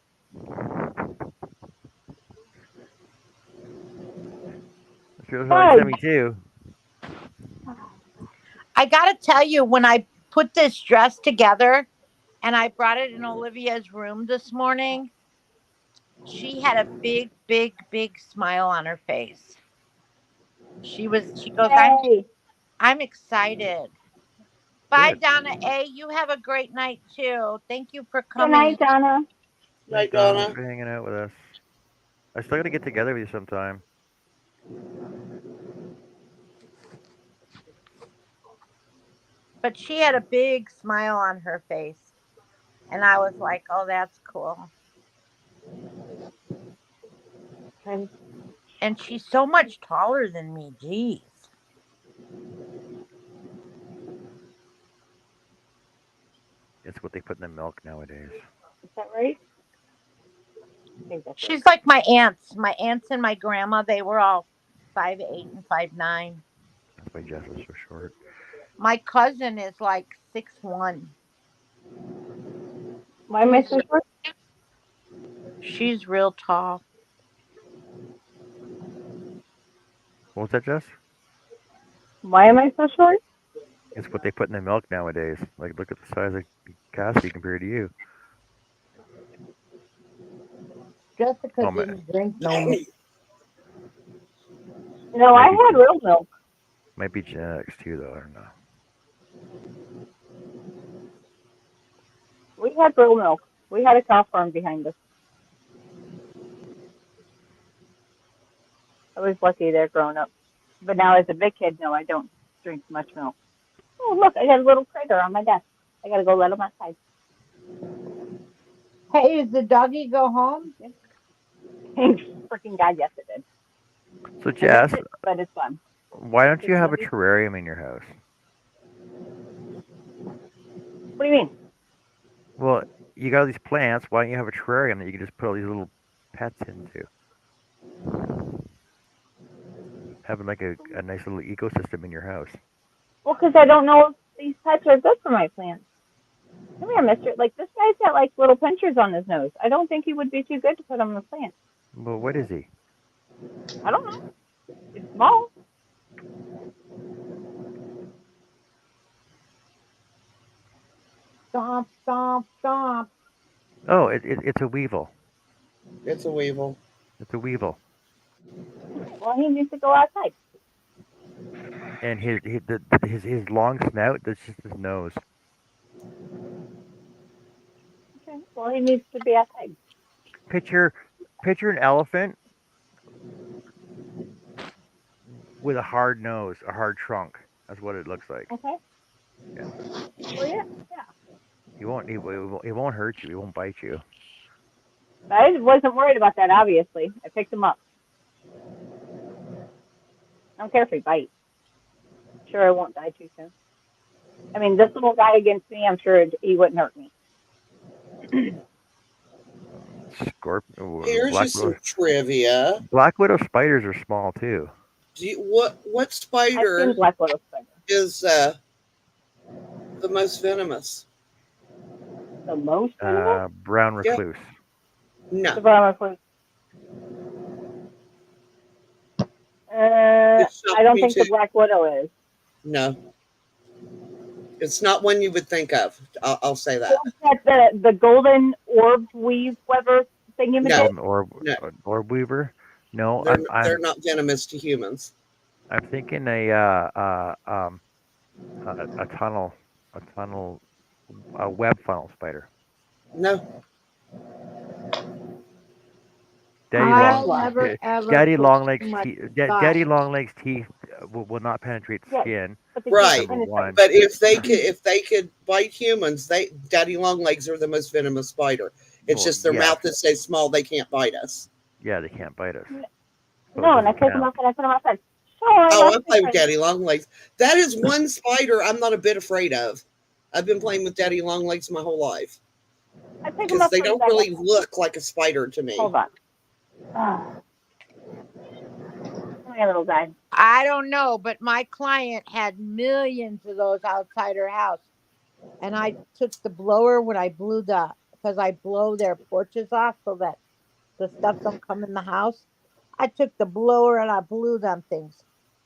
It feels only Fudge. 72. I gotta tell you, when I put this dress together and I brought it in Olivia's room this morning, she had a big, big, big smile on her face. She goes, Yay. I'm excited. Bye, Good. Donna A. You have a great night too. Thank you for Good coming. night, Donna. Right, Thanks, Donna, Donna? for hanging out with us. I still got to get together with you sometime. But she had a big smile on her face. And I was like, oh, that's cool. And she's so much taller than me. Jeez. It's what they put in the milk nowadays. Is that right? I think that's right. She's like my aunts. My aunts and my grandma, they were all 5'8" and 5'9". That's why Jess is so short. My cousin is like 6'1". Why am I so short? She's real tall. What was that, Jess? Why am I so short? It's what they put in the milk nowadays. Like, look at the size of Cassie compared to you. Jessica Oh, my. didn't drink no milk. No, I Might be, had real milk. might be genetics, too, though. I don't know. We had real milk. We had a cow farm behind us. I was lucky there growing up. But now as a big kid, no, I don't drink much milk. Oh, look, I got a little critter on my desk. I got to go let him outside. Hey, is the doggy go home? Thanks, freaking God, yes, it did. So, I missed Jess, it, but it's fun. why don't It's you have a movie. terrarium in your house? What do you mean? Well, you got all these plants. Why don't you have a terrarium that you can just put all these little pets into? Having like a nice little ecosystem in your house. Well, because I don't know if these pets are good for my plants. Come here, mister. Like, this guy's got, like, little pinchers on his nose. I don't think he would be too good to put on the plant. Well, what is he? I don't know. It's small. Stomp, stomp, stomp. Oh, it's a weevil. It's a weevil. It's a weevil. Well, he needs to go outside. And his long snout, that's just his nose. Okay. Well, he needs to be outside. Picture picture an elephant with a hard nose, a hard trunk. That's what it looks like. Okay. Yeah. Well, yeah. Yeah. He won't hurt you. He won't bite you. I wasn't worried about that, obviously. I picked him up. I don't care if he bites. Sure, I won't die too soon. I mean, this little guy against me, I'm sure he wouldn't hurt me. Scorpion, Here's you some trivia. Black widow spiders are small too. What I've seen spider black widow spider. is the most venomous? The most venomous? Brown Yep. recluse. No. The brown recluse. It I shocked don't me think too. the black widow is. No, it's not one you would think of. I'll say So that. is that the golden orb weave weather No, thingamajig? Golden orb, no, weaver. No, they're not venomous to humans. I'm thinking a tunnel, a tunnel, a web funnel spider. No, Daddy I long, What? never ever daddy put long too legs much teeth, thought. daddy long legs teeth will not penetrate the Yes, skin. but they can't right. Number penetrate. one. But if they could bite humans, they daddy long legs are the most venomous spider. It's Well, just their yes, mouth is so small they can't bite us. yeah, they can't bite us, so it No, and I doesn't take them count. off and I put them outside. Sorry, Oh, I that's play with different. daddy long legs. That is one spider I'm not a bit afraid of. I've been playing with daddy long legs my whole life I take them because up they for you don't back really outside. look like a spider to me. Hold on. Oh, my little guy. I don't know, but my client had millions of those outside her house. And I took the blower when I blew because I blow their porches off so that the stuff don't come in the house. I took the blower and I blew them things.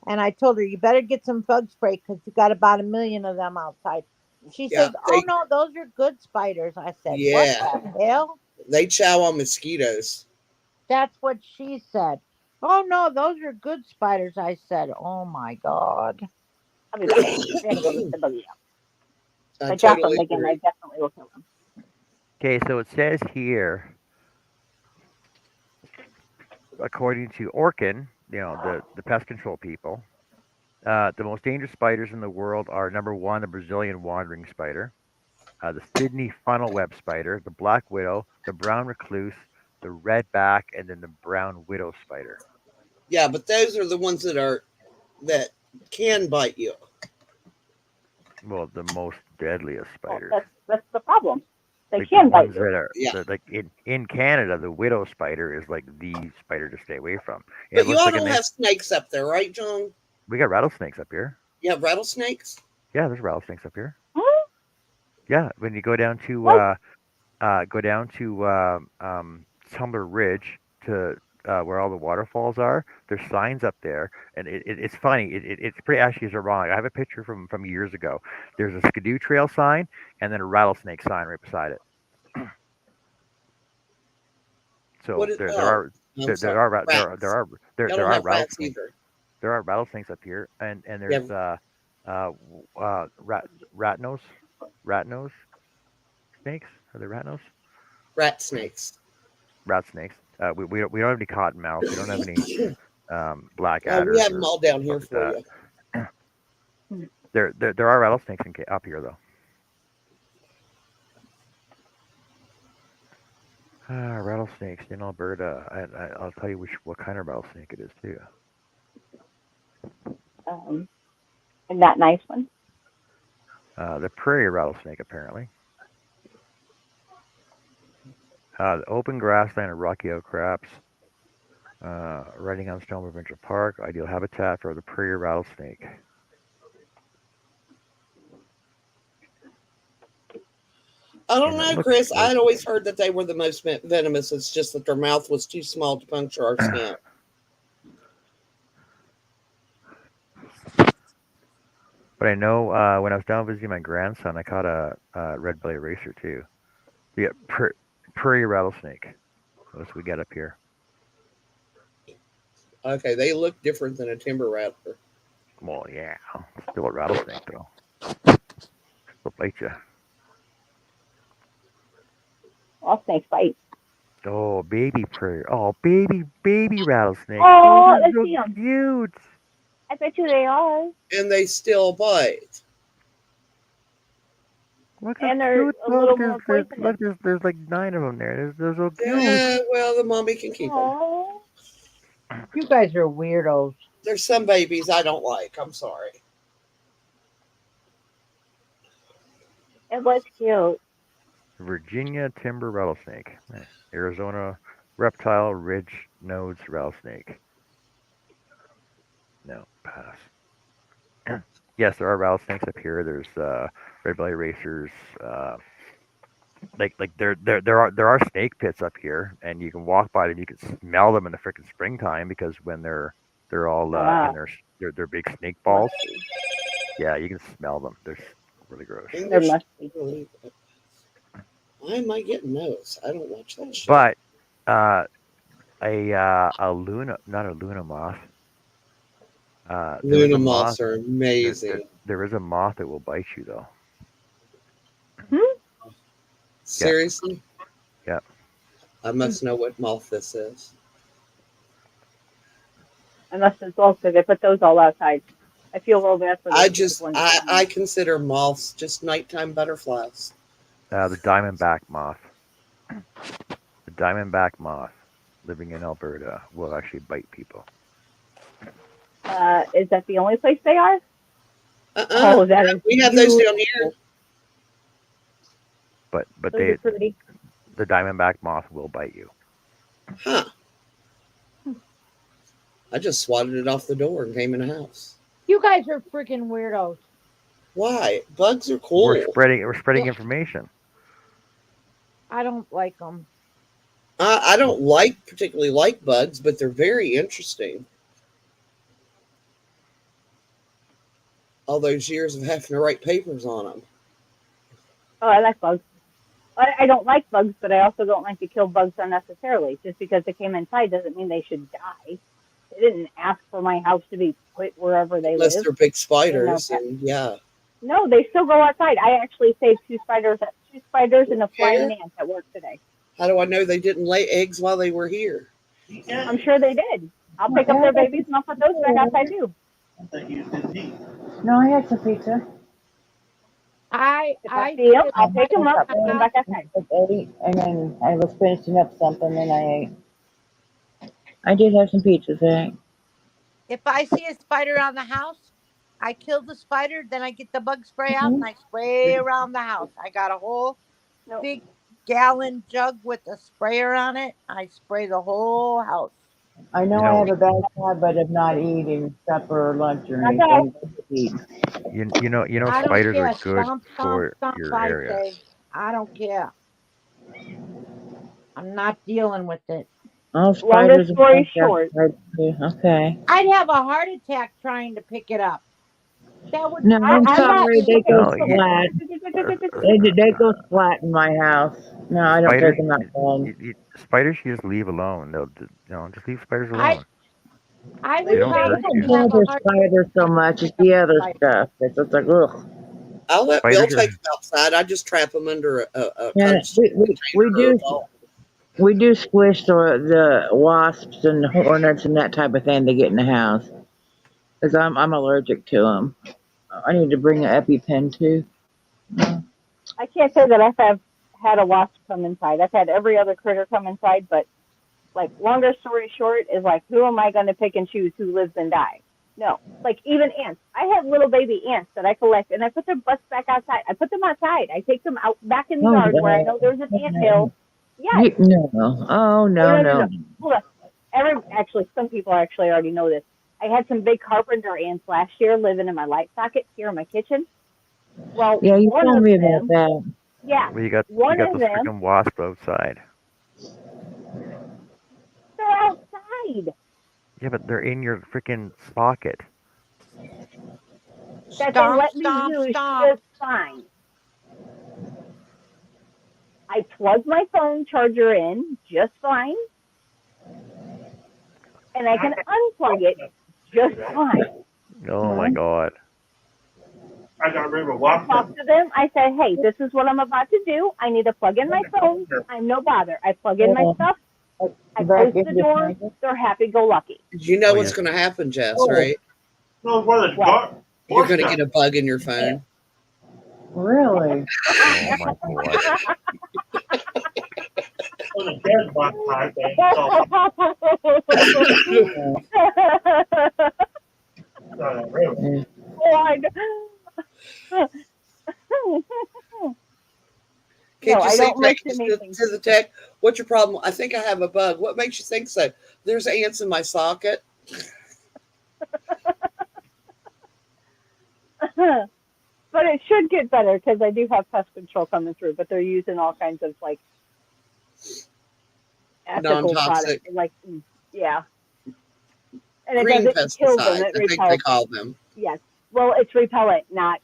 And I told her, you better get some bug spray because you got about 1 million of them outside. She Yeah, says, oh no, those are good spiders. I said, what yeah, the hell? they chow on mosquitoes. That's what she said. Oh no, those are good spiders. I said, oh my God. I'll be back. I'm gonna go get the buggy out. If I I drop him totally again, I agree. definitely will kill him. Okay, so it says here, according to Orkin, the pest control people, the most dangerous spiders in the world are number one, the Brazilian wandering spider, the Sydney funnel web spider, the black widow, the brown recluse, the redback, and then the brown widow spider. Yeah, but those are the ones that can bite you. Well, the most deadliest Well, spiders. that's the problem. They Like the can bite ones you. that are Yeah, like in Canada, the widow spider is like the spider to stay away from. It but you looks all like a don't nice. have snakes up there, right, John? We got rattlesnakes up here. You have rattlesnakes. Yeah, there's rattlesnakes up here. Huh? Yeah, when you What? go down to Tumbler Ridge to where all the waterfalls are. There's signs up there, and it's funny. It's pretty actually is ironic. I have a picture from years ago. There's a Skidoo Trail sign and then a rattlesnake sign right beside it. What So is? there Oh, are I'm there sorry. there are ra- Rats. Y'all there don't are have rats rattlesnakes. either. There are rattlesnakes up here, and Yeah, there's rat nose rat nose snakes. Are they rat nose? rat snakes. Rat snakes. We don't have any cottonmouths. We don't have any black We adders have them or all down stuff here like for that. you. There are rattlesnakes up here though. Rattlesnakes in Alberta. I'll tell you what kind of rattlesnake it is too. Um, and that nice one. The prairie rattlesnake apparently. The open grassland of rocky outcrops, riding on Stone Provincial Park, ideal habitat for the prairie rattlesnake. I don't And it know, looks Chris. like I'd always heard that they were the most venomous. It's just that their mouth was too small to puncture our skin. But I know when I was down visiting my grandson, I caught a red belly racer too. Yeah, prairie rattlesnake. That's what we got up here. Okay, they look different than a timber rattler. Well, yeah, still a rattlesnake though. They'll bite you. All snakes bite. Oh, baby prairie. Oh, baby rattlesnakes. Oh, Oh, they're let's so see them. cute. I bet you they are. And they still bite. Look how And they're cute. a Look, little more poisonous. there's like 9 of them there. They're so cute. Yeah, well, the mommy can keep them. Oh, You guys are weirdos. There's some babies I don't like. I'm sorry. it was cute. Virginia timber rattlesnake. Arizona reptile ridge nose rattlesnake. No, pass. Yes, there are rattlesnakes up here. There's red belly racers. Like there are snake pits up here, and you can walk by them. You can smell them in the frickin' springtime because when they're all in Ah, their big snake let's balls. see. Yeah, you can smell them. They're really gross. There must be. Why am I getting those? I don't watch that show. But uh, a Luna, not a Luna moth. There is Luna a moth. moths are amazing. There is a moth that will bite you though. Yeah, Seriously? yeah. I must know what moth this is. Unless it's all because they put those all outside. I feel a little bad for I those big just ones. I consider moths just nighttime butterflies. The diamondback moth. The diamondback moth, living in Alberta, will actually bite people. Is that the only place they are? Uh-uh. Oh, that is We have those down beautiful. here. But Those are pretty. the diamondback moth will bite you. Huh. I just swatted it off the door and came in the house. You guys are freaking weirdos. Why? Bugs are cool. We're spreading information. I don't like them. I don't particularly like bugs, but they're very interesting. All those years of having to write papers on them. Oh, I like bugs. I don't like bugs, but I also don't like to kill bugs unnecessarily. Just because they came inside doesn't mean they should die. They didn't ask for my house to be put wherever they Unless live. they're big spiders, and yeah. No, they still go outside. I actually saved two spiders and a flying ant at work today. How do I know they didn't lay eggs while they were here? I'm sure they did. I'll pick up their babies and I'll put those back outside too. No, I had some pizza. If I see them, I'll pick them up and put them back outside. I ate, and then I was finishing up something, and I ate. I did have some pizza today. If I see a spider on the house, I kill the spider, then I get the bug spray out and I spray around the house. I got a whole big gallon jug with a sprayer on it. I spray the whole house. I know I have a bad habit of not eating supper or lunch or anything. You know I don't spiders care. are good Stomp, for stomp, your I area. say. I don't care. I'm not dealing with it. Oh, Longer story short. Okay. I'd have a heart attack trying to pick it up. That would. No, I'm sorry. They go No, flat. They go flat in my house. No, I don't take them that long. Spiders you just leave alone. They'll just leave spiders alone. I They would don't hurt I you. don't care for spiders so much. It's the other stuff. It's just like, ugh. I'll let Bill Spiders are- take them outside. I just trap them under a Yeah, coaster we do squish the wasps and hornets and that type of thing to get in the house, because I'm allergic to them. I need to bring an EpiPen too. I can't say that I've had a wasp come inside. I've had every other critter come inside, but like longer story short is like, who am I going to pick and choose who lives and dies? No, like even ants. I have little baby ants that I collect, and I put their butts back outside. I put them outside. I take them out back in the yard where I know there's an ant hill. Yes. No. Oh no. Hold on. Actually, some people actually already know this. I had some big carpenter ants last year living in my light socket here in my kitchen. Well, Yeah, you one told of me them, about that. yeah, Well, you got one of those them, freaking wasps outside. they're outside. Yeah, but they're in your freaking socket. That they let me use just fine. I plug my phone charger in just fine, and I can unplug it just fine. Oh my god. I got rid of I talk to them. I say, hey, this is what I'm about to do. I need to plug in my phone. I'm no bother. I plug in my stuff. I close the door. They're happy-go-lucky. You know what's going to happen, Jess, right? No, what? You're going to get a bug in your phone. Really? Oh my god. Can't you I say don't listen to the tech, what's your problem? I think I have a bug. What makes you think so? There's ants in my socket. But it should get better because I do have pest control coming through, but they're using all kinds of like ethical products. Like, yeah. And it green doesn't kill them, pesticides, it I think they call them. Yes. Well, it's repellent, not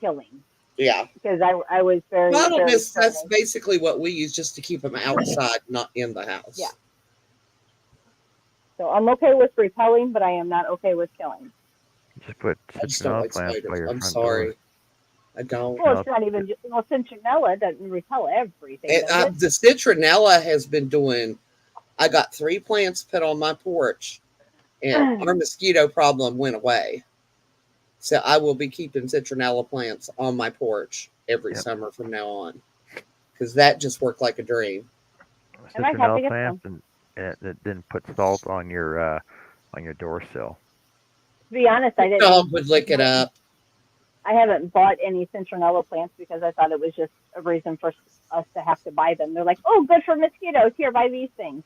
killing. Yeah. Because I was very, Well, I don't very miss. stern. That's basically what we use, just to keep them outside, not in the house. Yeah. So I'm okay with repelling, but I am not okay with killing. Just put I just don't citronella like plants by spiders. your I'm front door. sorry. I don't. Well, No, it's not even well, citronella doesn't repel everything, does it? The citronella has been doing. I got 3 plants put on my porch, and our mosquito problem went away. So I will be keeping citronella plants on my porch every yep. summer from now on, because that just worked like a dream. I might have to Citronella get plants, some. and then put salt on your door sill. To be honest, The dog would lick it up. I haven't bought any citronella plants because I thought it was just a reason for us to have to buy them. They're like, oh, good for mosquitoes. Here, buy these things.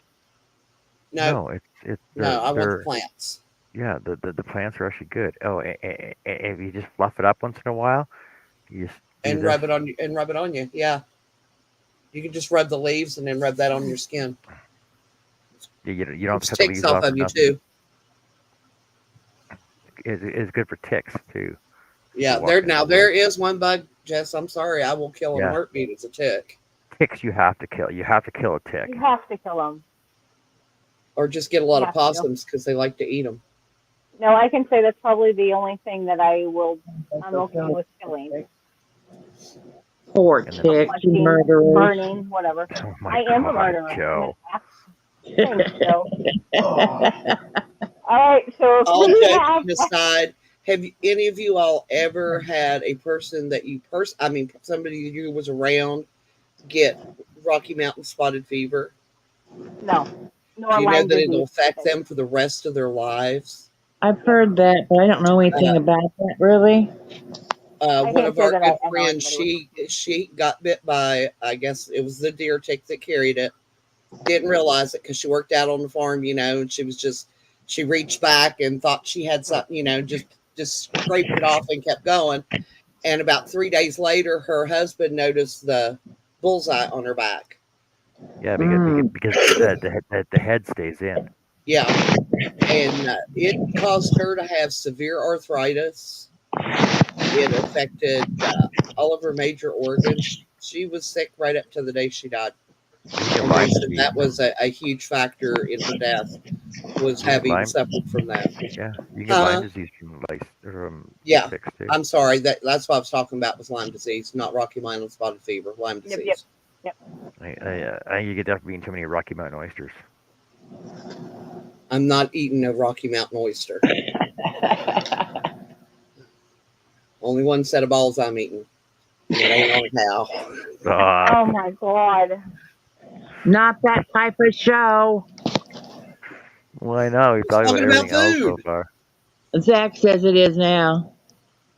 No, No, it's no, I want the they're plants yeah, the plants are actually good. Oh, if you just fluff it up once in a while, you just do and this. rub it on you. Yeah, you can just rub the leaves and then rub that on your skin. You don't have Which to cut the takes leaves off off or of you nothing. too. It's good for ticks too. If Yeah, you're walking in the there woods. is one bug, Jess. I'm sorry, I will kill in a Yeah, heartbeat. It's a tick, ticks you have to kill. You have to kill a tick. You have to kill them. or just get a You lot of have to. possums because they like to eat them. No, I can say that's probably the only thing that I'm okay with killing. Poor And then, ticks, you Collecting, murderers. burning, whatever. oh my I am a God, murderer. I'm an Joe. ass. Thanks, Joe. All right, so if All we have joking aside, have any of you all ever had a person that somebody you was around get Rocky Mountain spotted fever? no, Do nor you know Lyme that it'll disease. affect them for the rest of their lives? I've heard that, but I don't know anything Uh, about that really. I One can't of say our that good I know friends, anybody with. she got bit by, I guess it was the deer tick that carried it. Didn't realize it because she worked out on the farm, and she reached back and thought she had something, just scraped it off and kept going. And about 3 days later, her husband noticed the bullseye on her back. Yeah, Mm. because the head stays in. Yeah, and it caused her to have severe arthritis. It affected all of her major organs. She was sick right up to the day she died. You can get And they Lyme said disease that was a huge factor in her death, was You can get having Lyme. suffered from that. Yeah, you can get Lyme Huh? disease from Yeah. ticks too. I'm sorry. That's what I was talking about with Lyme disease, not Rocky Mountain spotted fever. Lyme Yep, yep, disease. yep. I think you get that from eating too many Rocky Mountain oysters. I'm not eating a Rocky Mountain oyster. Only one set of balls I'm eating. And it ain't on a cow. Oh my God. Not that type of show. Well, I know. We It's talked about talking about everything else so food. far. Zach says it is now.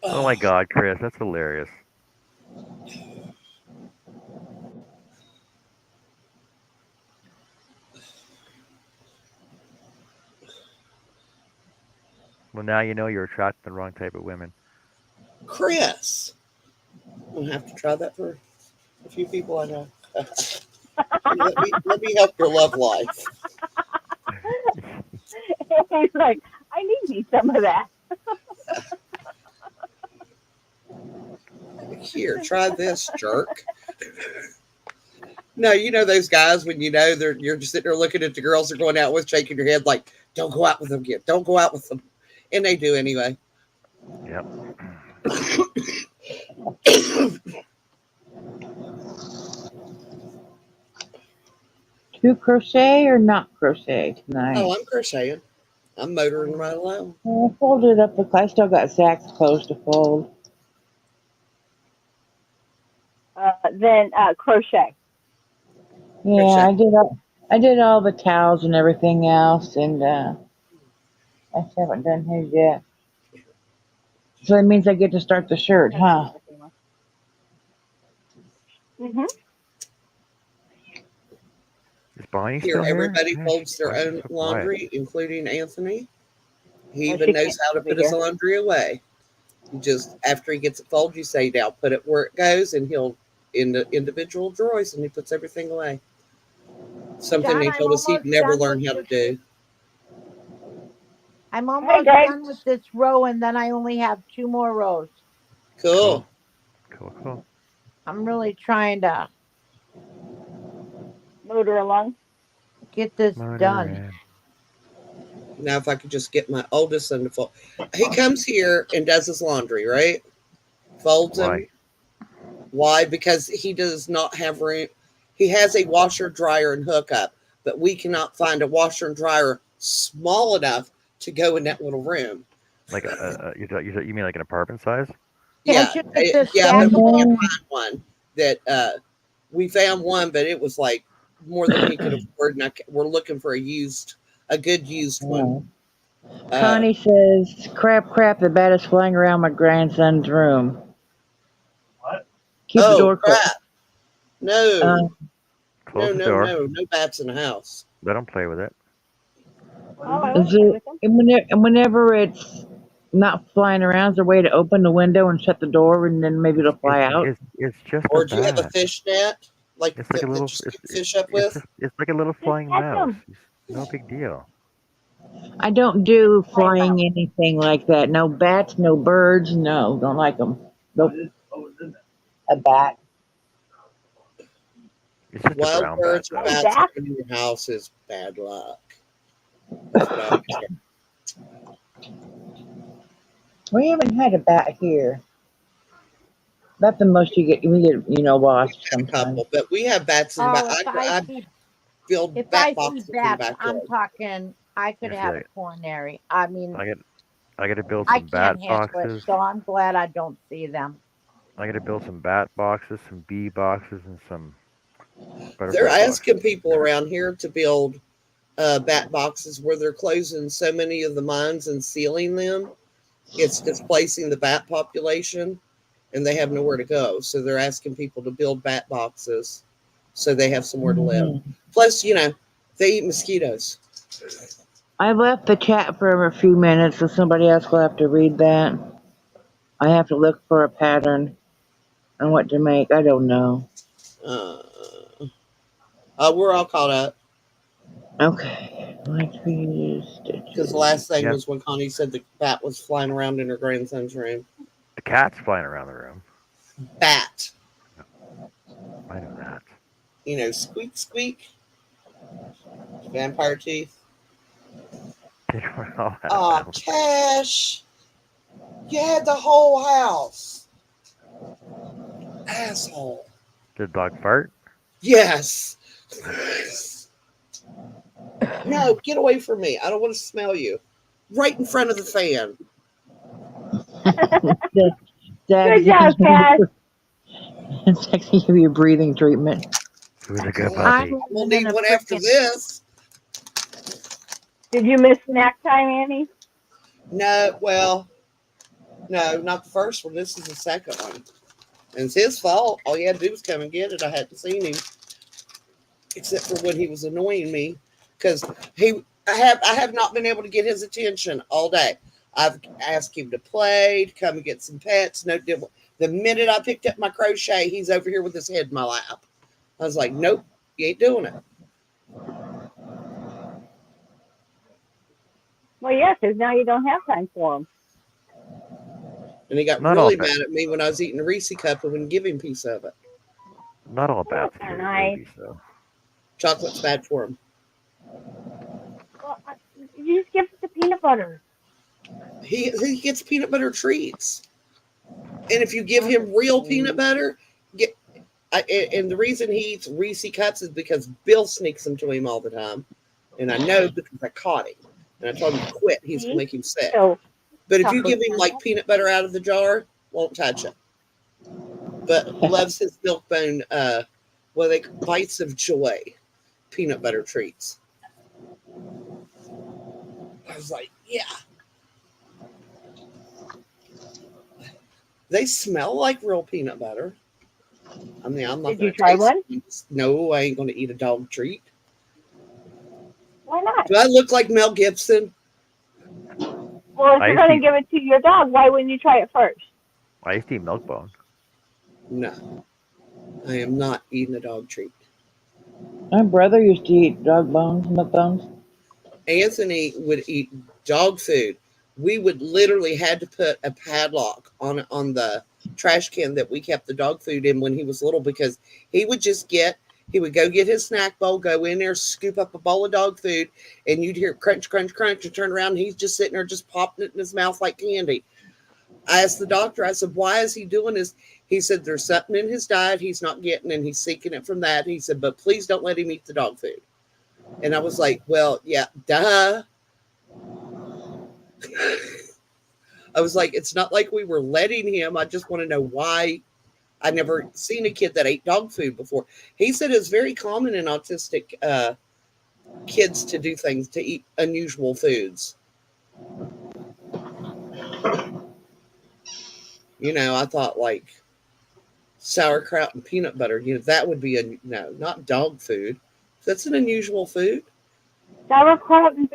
Oh my God, Chris, that's hilarious. Well, now you know you're attracting the wrong type of women. Chris. I'm going to have to try that for a few people I know. Let me help your love life. He's like, I need me some of that. Here, try this, jerk. No, you know those guys when you're just sitting there looking at the girls they're going out with, shaking your head like, "Don't go out with them again. Don't go out with them," and they do anyway. Yep. To crochet or not crochet tonight? Oh, I'm crocheting. I'm motoring right along. I folded it up. I still got Zach's clothes to fold. Then crochet. Yeah, Crochet. I did all the towels and everything else, and I just haven't done his yet. So that means I get to start the shirt, huh? Mhm. Is Bonnie Here, still here? everybody Yeah, folds their why is she own so quiet? laundry, including Anthony. He Well, even she knows can't how to be put his here. laundry away. You just after he gets it folded, you say, "Now put it where it goes," and he'll in the individual drawers, and he puts everything away. Something John, he I'm told us he'd almost never done with learn how to this. do. I'm Hi, almost Greg. done with this row, and then I only have 2 more rows. Cool. Cool. I'm really trying to Motor along. get this Motor done. in. Now, if I could just get my oldest son to fold. He comes here and does his laundry, right? Folds Why? them. Why? Because he does not have room. He has a washer, dryer, and hookup, but we cannot find a washer and dryer small enough to go in that little room. Like you mean like an apartment size? Yeah, Can't you get this yeah, but we can't stackable? find one that we found one, but it was like more than he could afford, and we're looking for a good used one. Oh. Uh, Connie says, crap, the bat is flying around my grandson's room. What? Keep the door closed. crap! No, Close the door. no bats in the house. Let them play with it. What Oh, I is want it? to play with them. And whenever it's not flying around, is there a way to open the window and shut the door, and then maybe it'll fly out? It's just Or a do you have a bat. fish net, like It's like a that little. you scoop fish up with? It's like a little Just flying catch mouse. them. No big deal. I don't do Flying flying mouse. anything like that. No bats, no birds. No, don't like them. Nope. Oh, it's in there. A bat. It's just a Wild brown bat birds or though. Hey, bats Zach. in your house is bad luck. That's what I would say. We haven't had a bat here. That's the most you get. We get, wasps A sometimes. couple, but we have bats in the back. Oh, I build if bat I see boxes in the bats, I'm backyard. talking. I could You see, have a coronary. I mean, I got to build I some bat can't handle it, boxes. so I'm glad I don't see them. I got to build some bat boxes, some bee boxes, and some They're butterfly asking boxes. people around here to build bat boxes where they're closing so many of the mines and sealing them. It's displacing the bat population, and they have nowhere to go. So they're asking people to build bat boxes so they have somewhere to live. Mhm. Plus, they eat mosquitoes. I left the chat for a few minutes, so somebody else will have to read that. I have to look for a pattern on what to make. I don't know. Uh, we're all caught up Okay. Like trees, because the stitches. last thing Yeah, was when Connie said the bat was flying around in her grandson's room. the cat's flying around the room. Bat, I know that. squeak, squeak, vampire teeth. They don't all have Ah, that. Cash, you had the whole house. Asshole. Did the dog fart? Yes. No, get away from me. I don't want to smell you. Right in front of the fan. Good job, Cash. It's actually give you a breathing treatment. Who's a good I'm puppy? We'll living need in a one after freaking. this. Did you miss snack time, Annie? No, well, no, not the first one. This is the second one. And it's his fault. All he had to do was come and get it. I hadn't seen him. Except for when he was annoying me. Because I have not been able to get his attention all day. I've asked him to play, to come and get some pets. No, the minute I picked up my crochet, he's over here with his head in my lap. I was like, nope, you ain't doing it. Well, yeah, because now you don't have time for them. And he got Not all really bats. mad at me when I was eating a Reese cup and wouldn't give him a piece of it. Not all bats That's are nice. babies though. Chocolate's bad for him. Well, you just give it the peanut butter. He gets peanut butter treats. And if you give him real peanut butter, and the reason he eats Reese cups is because Bill sneaks them to him all the time. And I know because I caught him. And I told him to quit. He's going to make him sick. So, But if you chocolate give him like peanut butter out of the jar, won't touch it. But loves his Milk-Bone, bites of joy peanut butter treats. I was like, yeah. They smell like real peanut butter. I mean, I'm not. Did you try one? No, I ain't going to eat a dog treat. Why not? Do I look like Mel Gibson? Well, if I you're used going to to give it to your dog, why wouldn't you try it first? I used to eat milk bone. No, I am not eating a dog treat. My brother used to eat dog bones, milk bones. Anthony would eat dog food. We would literally had to put a padlock on the trash can that we kept the dog food in when he was little because he would just get he would go get his snack bowl, go in there, scoop up a bowl of dog food, and you'd hear crunch, crunch, crunch, and turn around and he's just sitting there just popping it in his mouth like candy. I asked the doctor, I said, why is he doing this? He said, there's something in his diet he's not getting and he's seeking it from that. He said, but please don't let him eat the dog food. And I was like, well, yeah, duh. I was like, it's not like we were letting him. I just want to know why. I never seen a kid that ate dog food before. He said it's very common in autistic kids to do things, to eat unusual foods. I thought like sauerkraut and peanut butter. That would be no, not dog food. That's an unusual food. Sauerkraut and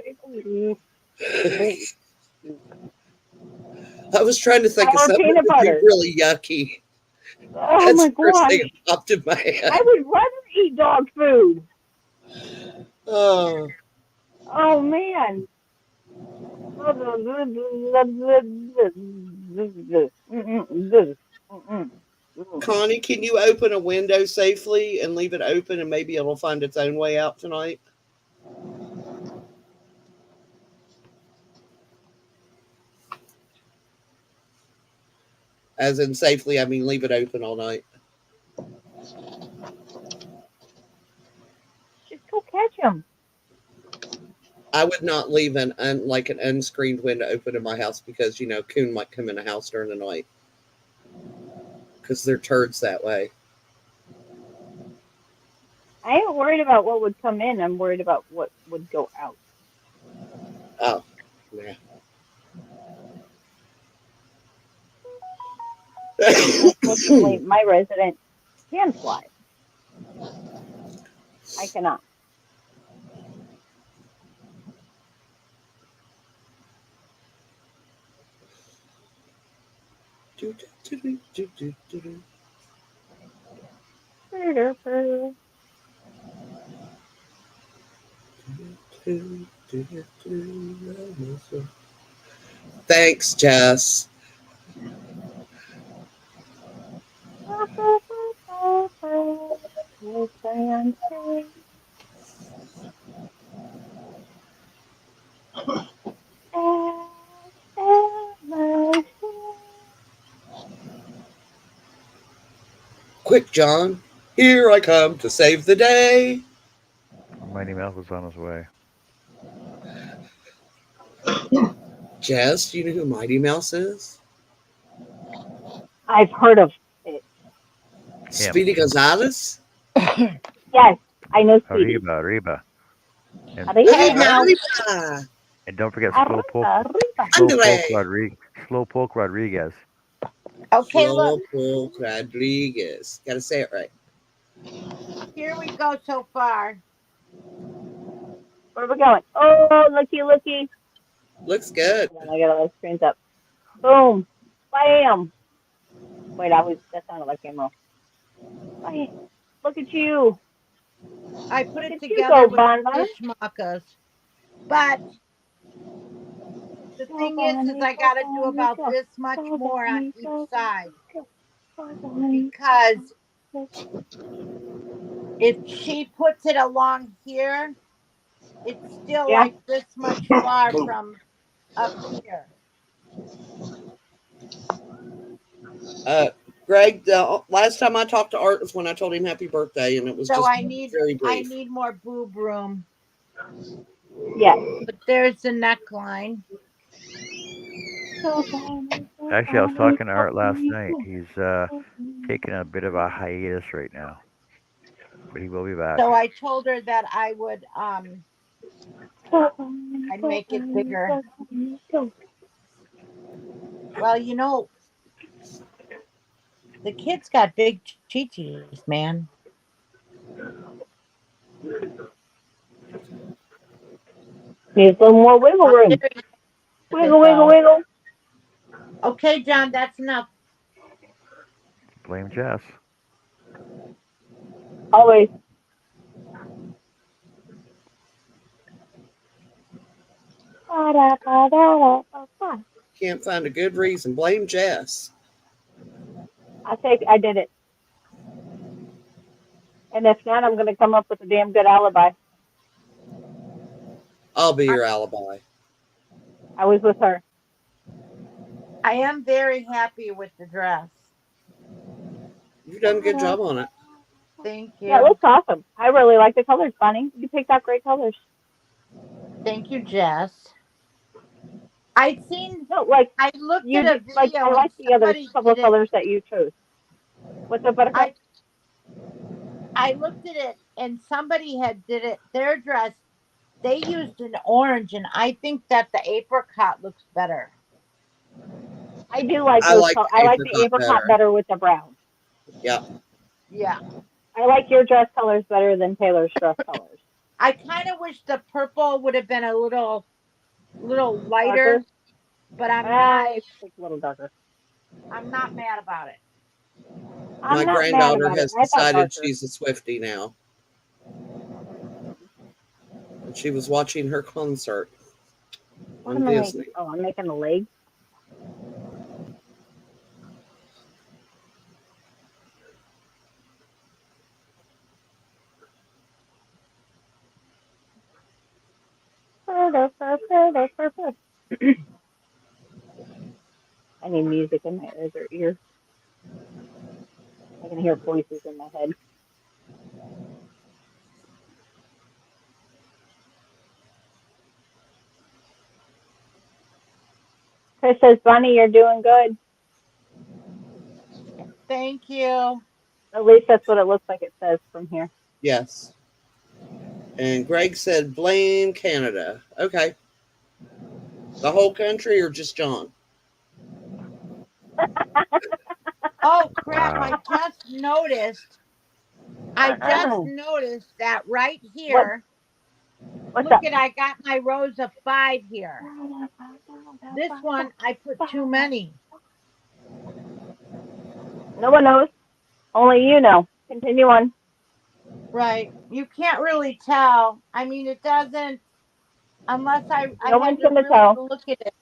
I was trying to think of sour something that peanut would be butter. really yucky. Oh That's my the first thing gosh. that popped in my head. I would rather eat dog food. Oh, Oh man. Connie, can you open a window safely and leave it open and maybe it'll find its own way out tonight? As in safely, I mean leave it open all night. Just go catch him. I would not leave an unscreened window open in my house because coon might come in the house during the night because they're turds that way. I ain't worried about what would come in. I'm worried about what would go out. Oh, yeah. Unfortunately, my resident can fly. I cannot. Thanks, Jess. Quick, John. Here I come to save the day. Mighty Mouse is on his way. Jess, do you know who Mighty Mouse is? I've heard of it. Him. Speedy Gonzales? Yes, I know Speedy. Arriba. Hey now. Arriba. And don't forget Andre. Slowpoke Rodriguez. Okay, look. Slowpoke Rodriguez. Gotta say it right. Here we go so far. Where are we going? Oh, looky. Looks good. I got all the screens up. Boom. Bam. Wait, that sounded like emerald. Bam. Look at you. I put it Look at together you go, with Bon the schmuckas. But the thing is I got to do about this much more on each side. Because if she puts it along here, it's still like this much far from up here. Greg, the last time I talked to Art was when I told him happy birthday, and it was So just very brief. I need more boob room. Yes. But there's the neckline. Actually, I was talking to Art last night. He's taking a bit of a hiatus right now, but he will be back. So I told her that I would I'd make it bigger. Well, the kid's got big chi-chis, man. Needs a little more wiggle room. Wiggle. Okay, John, that's enough. Blame Jess. Always. Can't find a good reason. Blame Jess. I did it. And if not, I'm going to come up with a damn good alibi. I'll be your alibi. I was with her. I am very happy with the dress. You've done a good job on it. Thank Yeah, it you. looks awesome. I really like the colors, Bunny. You picked out great colors. Thank you, Jess. I seen. No, like I looked you at a did. Like I video and like the other somebody couple did of it. colors that you chose. What's up, Buttercup? I looked at it and somebody had did it. Their dress. They used an orange, and I think that the apricot looks better. I do like I those. like I the like the apricot apricot better. better with the brown. Yeah. Yeah. I like your dress colors better than Taylor's dress colors. I kind of wish the purple would have been a little lighter, Darker. but I'm not. It's like a little darker. I'm not mad about it. My I'm not mad granddaughter about it. has I thought decided darker. she's a Swiftie now. And she was watching her concert What on am I making? Disney. Oh, I'm making the legs. I need music in my other ear. I can hear voices in my head. Chris says, Bunny, you're doing good. Thank you. At least that's what it looks like it says from here. Yes. And Greg said, blame Canada. Okay. The whole country or just John? Oh crap! Wow. I just noticed that right What? here. What's Look up? at I got my rows of 5 here. This one I put too many. No one knows. Only you know. Continue on. Right. You can't really tell. I mean, it doesn't unless I No had one's to going to really tell. look at it.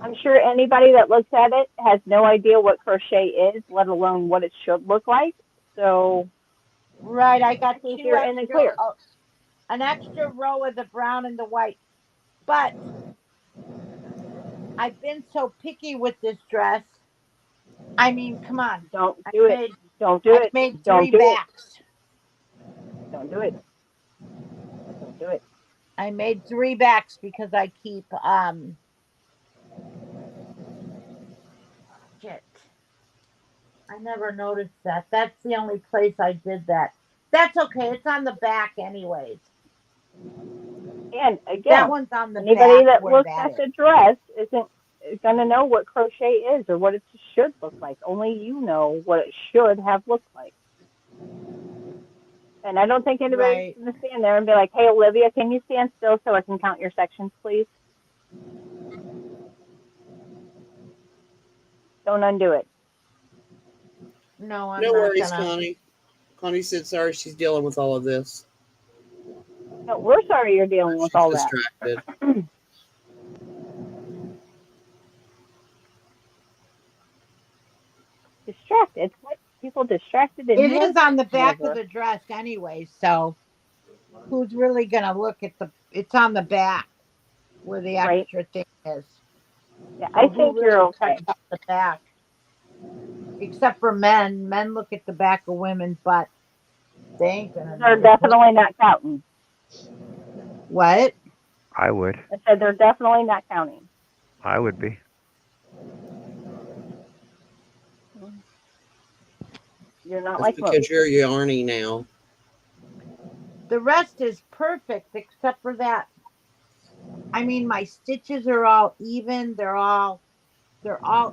I'm sure anybody that looks at it has no idea what crochet is, let alone what it should look like. So Right. I I got think two you're in the extra, clear. an extra row of the brown and the white. But I've been so picky with this dress. I mean, come on. Don't I do it. made Don't do I it. made Don't 3 do it. backs. Don't do it. Don't do it. I made 3 backs because I keep shit. I never noticed that. That's the only place I did that. That's okay. It's on the back anyways. And That again, one's on the anybody back that where looks that at is. the dress isn't going to know what crochet is or what it should look like. Only you know what it should have looked like. And I don't think anybody's Right. going to stand there and be like, hey, Olivia, can you stand still so I can count your sections, please? Don't undo it. No, I'm No not worries, gonna. Connie. Connie said sorry she's dealing with all of this. No, we're sorry you're dealing with She's all that. distracted. Distracted? What? People distracted in It here? is on the back of Never. the dress anyway, so who's really gonna look at the it's on the back where the Right? extra thing is. Yeah, I So who think you're really checks okay. out the back? Except for men. Men look at the back of women's butt. They ain't gonna They're notice it. definitely not counting. What? I would. I said they're definitely not counting. I would be. You're not That's like most. because you're yarny now. The rest is perfect except for that. I mean, my stitches are all even. They're all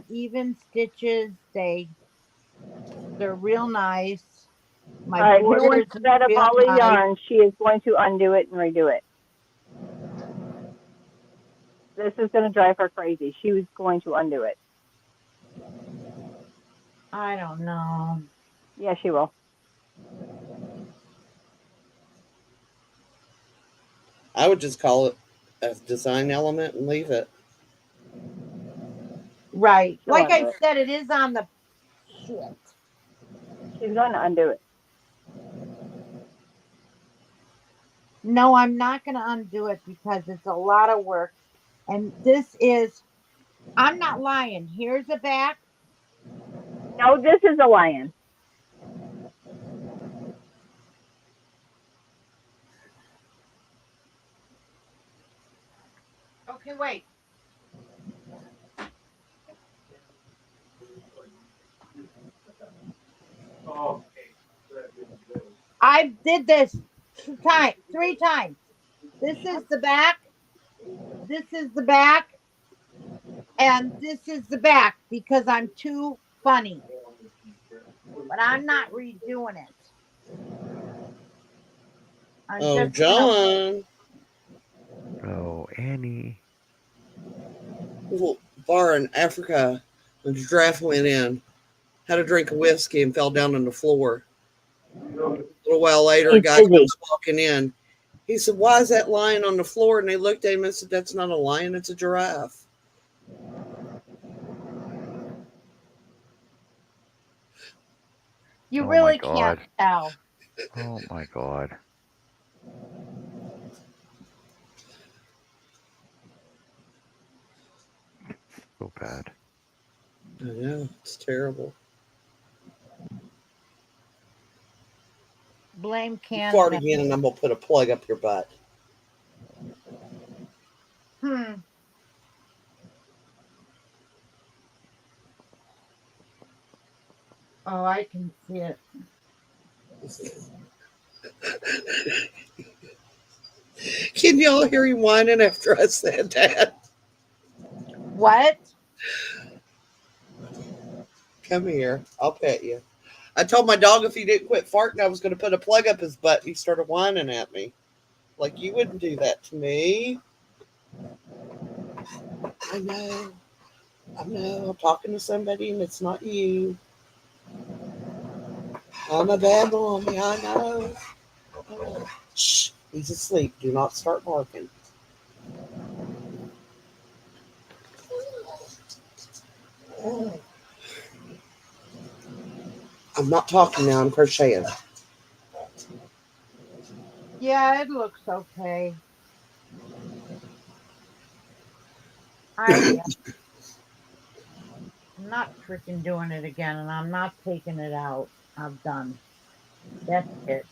even stitches. They're real nice. My All right, who border wants is to set up real all the nice. yarn? She is going to undo it and redo it. This is going to drive her crazy. She was going to undo it. I don't know. Yeah, she will. I would just call it a design element and leave it. Right. She'll Like undo I it. said, it is on the shit. She's going to undo it. No, I'm not going to undo it because it's a lot of work. And this is, I'm not lying. Here's the back. No, this is a lion. Okay, wait. Oh, I did this 2 times, 3 times. This is the back. This is the back. And this is the back because I'm too funny. But I'm not redoing it. I'm Oh, just going to. John. Oh, Annie. Little bar in Africa. A giraffe went in, had a drink of whiskey, and fell down on the floor. A little while later, a He's guy busy. comes walking in. He said, "Why is that lion on the floor?" And they looked at him and said, "That's not a lion, it's a giraffe." You Oh my really can't God. tell. Oh my God. So bad. I know, it's terrible. Blame You canned fart milk. again, and I'm going to put a plug up your butt. Hmm. Oh, I can see it. Can y'all hear him whining after I said that? What? Come here. I'll pet you. I told my dog if he didn't quit farting, I was going to put a plug up his butt. He started whining at me. Like, you wouldn't do that to me. I know. I know. I'm talking to somebody and it's not you. I'm a bad mommy. I know. Shh. He's asleep. Do not start barking. I'm not talking now. I'm crocheting. Yeah, it looks okay. I'm not freaking doing it again, and I'm not taking it out. I'm done. That's it.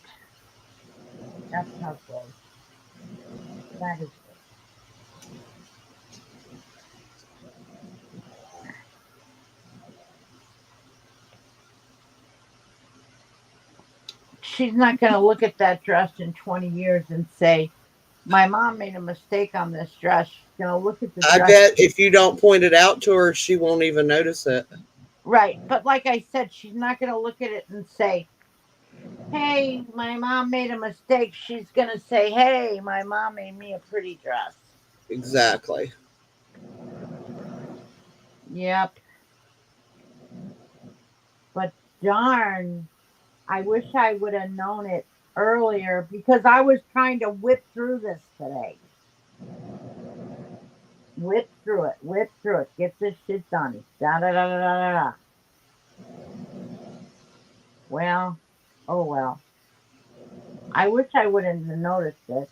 That's how it goes. That is it. She's not going to look at that dress in 20 years and say, my mom made a mistake on this dress. She's going to look at the I dress. bet if you don't point it out to her, she won't even notice it. Right. But like I said, she's not going to look at it and say, hey, my mom made a mistake. She's going to say, hey, my mom made me a pretty dress. Exactly. Yep. But darn, I wish I would have known it earlier because I was trying to whip through this today. Whip through it, get this shit done. Da da da da da da. Well, oh well. I wish I would have noticed it.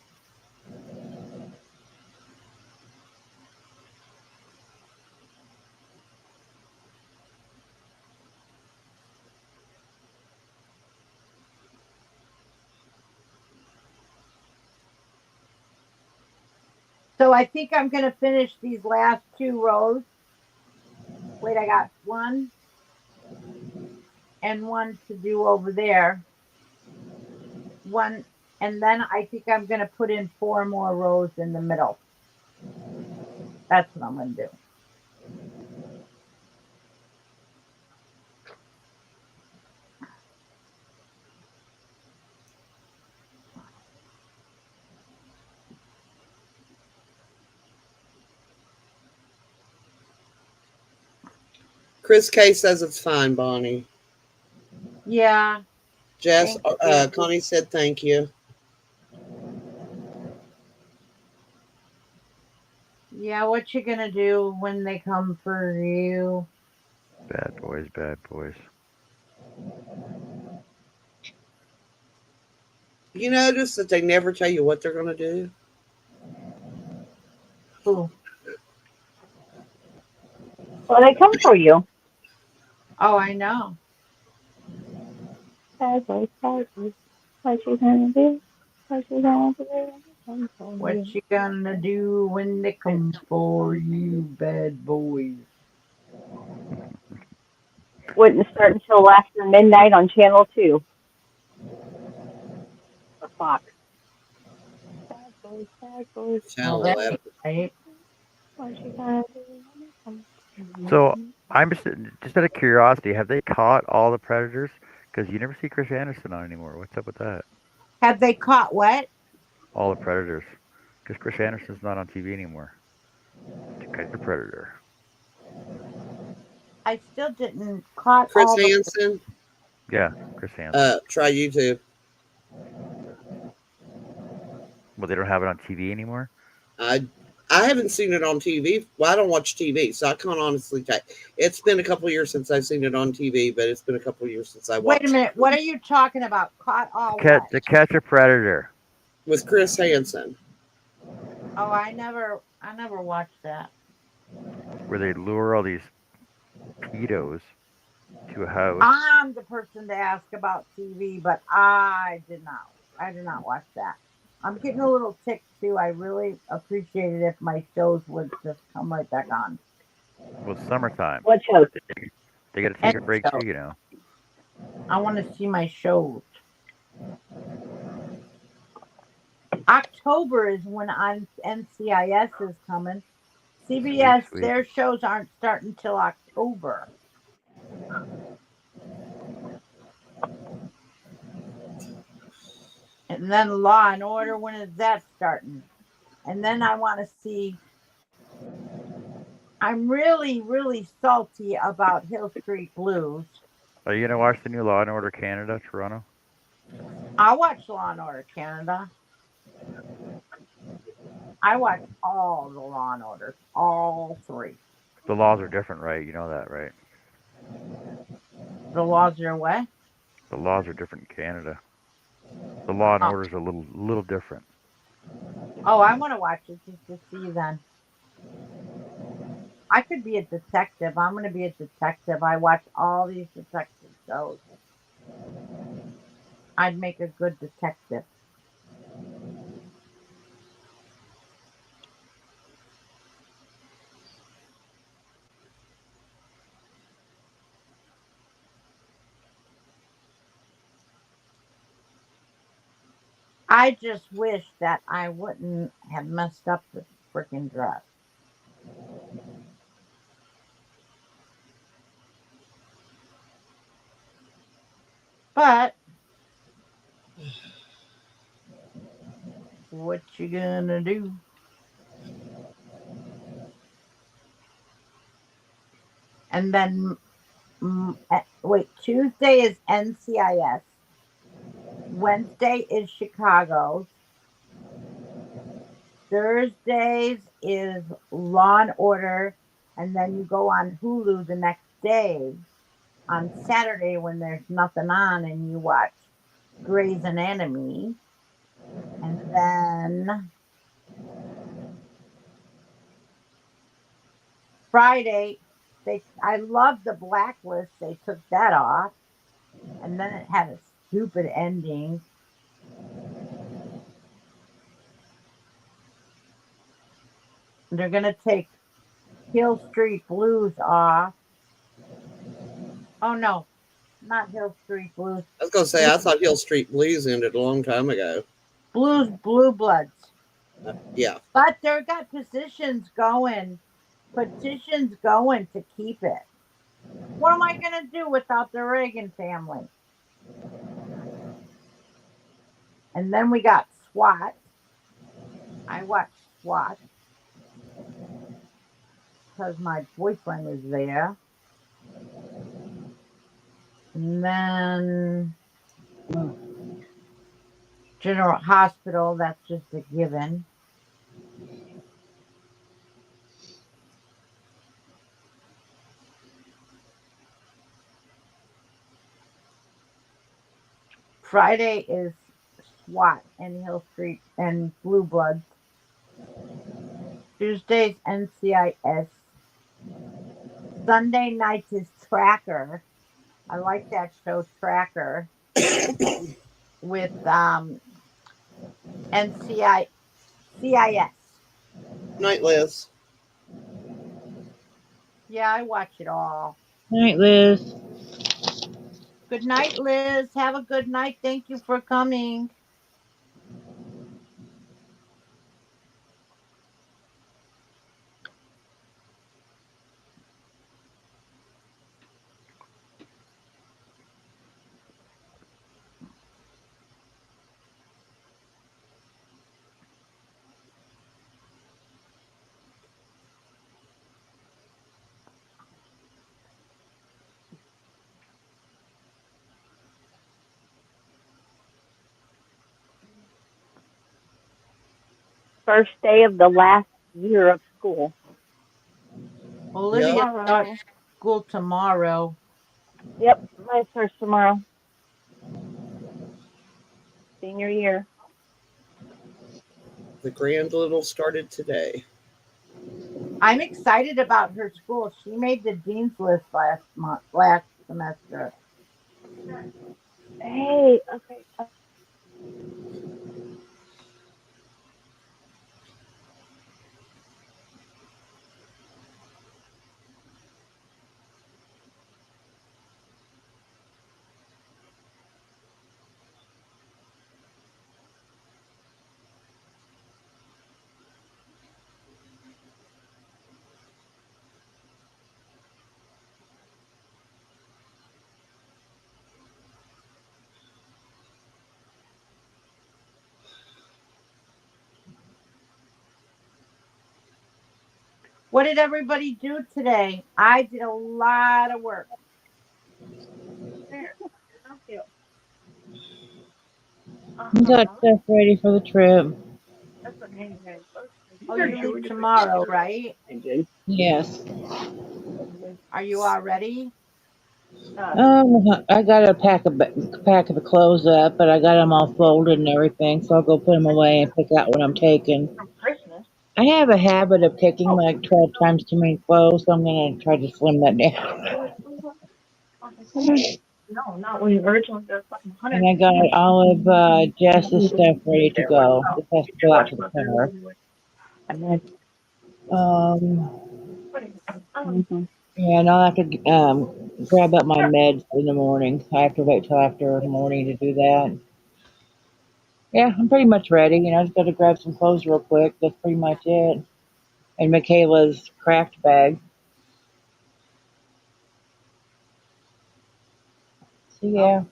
So I think I'm going to finish these last 2 rows. Wait, I got one and one to do over there. One, and then I think I'm going to put in 4 more rows in the middle. That's what I'm going to do. Chris K says it's fine, Bonnie. Yeah, Jess, thank you. uh, Thank. uh, you. Connie said thank you. Yeah, what you gonna do when they come for you? Bad boys, bad boys. You notice that they never tell you what they're going to do? Who? Well, they come for you. Oh, I know. Bad boys, bad boys. What you gonna do? What you gonna do when they come for What you? you gonna do when they come for you, bad boys? Wouldn't start until after midnight on Channel 2 or Fox. Bad boys, bad boys. Well, Channel that 11. ain't right. What you gonna do when they come for So you? I'm just out of curiosity, have they caught all the predators? Because you never see Chris Anderson on anymore. What's up with that? Have they caught what? All the predators. Because Chris Anderson's not on TV anymore. To catch a predator. I still didn't caught Chris all the. Hansen, Yeah, Chris Hansen. try YouTube. Well, they don't have it on TV anymore. I I haven't seen it on TV. Well, I don't watch TV, so I can't honestly tell. It's been a couple years since I've seen it on TV, but it's been a couple years since I Wait a watched minute. What it are you talking about? Caught To all catch what? to catch a predator, with Chris Hansen. Oh, I never watched that. where they lure all these pedos to a house. I'm the person to ask about TV, but I did not. I did not watch that. I'm getting a little ticked too. I really appreciate it if my shows would just come right back on. Well, it's summertime. What show? They got to take Any a break show. too, you know. I want to see my shows. October is when NCIS is coming. Sweet, CBS, sweet. their shows aren't starting till October. And then Law and Order, when is that starting? And then I want to see. I'm really, really salty about Hill Street Blues. Are you gonna watch the new Law and Order Canada, Toronto? I watch Law and Order Canada. I watch all the Law and Orders, all three. The laws are different, right? You know that, right? The laws are what? The laws are different in Canada. The Law and Oh, Order is a little different. oh, I want to watch it just to see then. I could be a detective. I'm going to be a detective. I watch all these detective shows. I'd make a good detective. I just wish that I wouldn't have messed up the freaking dress. But what you gonna do? And then, wait, Tuesday is NCIS. Wednesday is Chicago's. Thursdays is Law and Order. And then you go on Hulu the next day on Saturday when there's nothing on and you watch Grey's Anatomy. And then Friday, I love the Blacklist. They took that off, and then it had a stupid ending. They're gonna take Hill Street Blues off. Oh no, not Hill Street Blues. I was going to say, Blue, I thought Hill Street Blues ended a long time ago. Blues, Blue Bloods. Yeah. But they've got petitions going to keep it. What am I gonna do without the Reagan family? And then we got SWAT. I watched SWAT because my boyfriend is there. And then General Hospital, that's just a given. Friday is SWAT and Hill Street and Blue Bloods. Tuesday's NCIS. Sunday nights is Tracker. I like that show, Tracker, with NCIS. Night, Liz. Yeah, I watch it all. Night, Liz. Good night, Liz. Have a good night. Thank you for coming. First day of the last year of school. Yep. Olivia Tomorrow. starts school tomorrow. Yep, mine starts tomorrow. Senior year. The grand little started today. I'm excited about her school. She made the dean's list last semester. Hey, okay. What did everybody do today? I did a lot of work. There. Thank you. We got Uh-huh. stuff ready for the trip. That's okay. Oh, you leave tomorrow, right? I did. Yes. Are you all ready? I gotta pack the clothes up, but I got them all folded and everything, so I'll go put them away and pick out what I'm taking. From Christmas. I have a habit of taking Oh. like 12 times too many clothes, so I'm gonna try to slim that down. No, not when you originally got fucking And 100. I got all of Jess's stuff ready to go. Just has to go out to the car. And then. Um, Mm-hmm. yeah, and I'll have to grab up my meds in the morning. I have to wait till after morning to do that. Yeah, I'm pretty much ready. You know, I just got to grab some clothes real quick. That's pretty much it. And Michaela's craft bag. So Oh, yeah,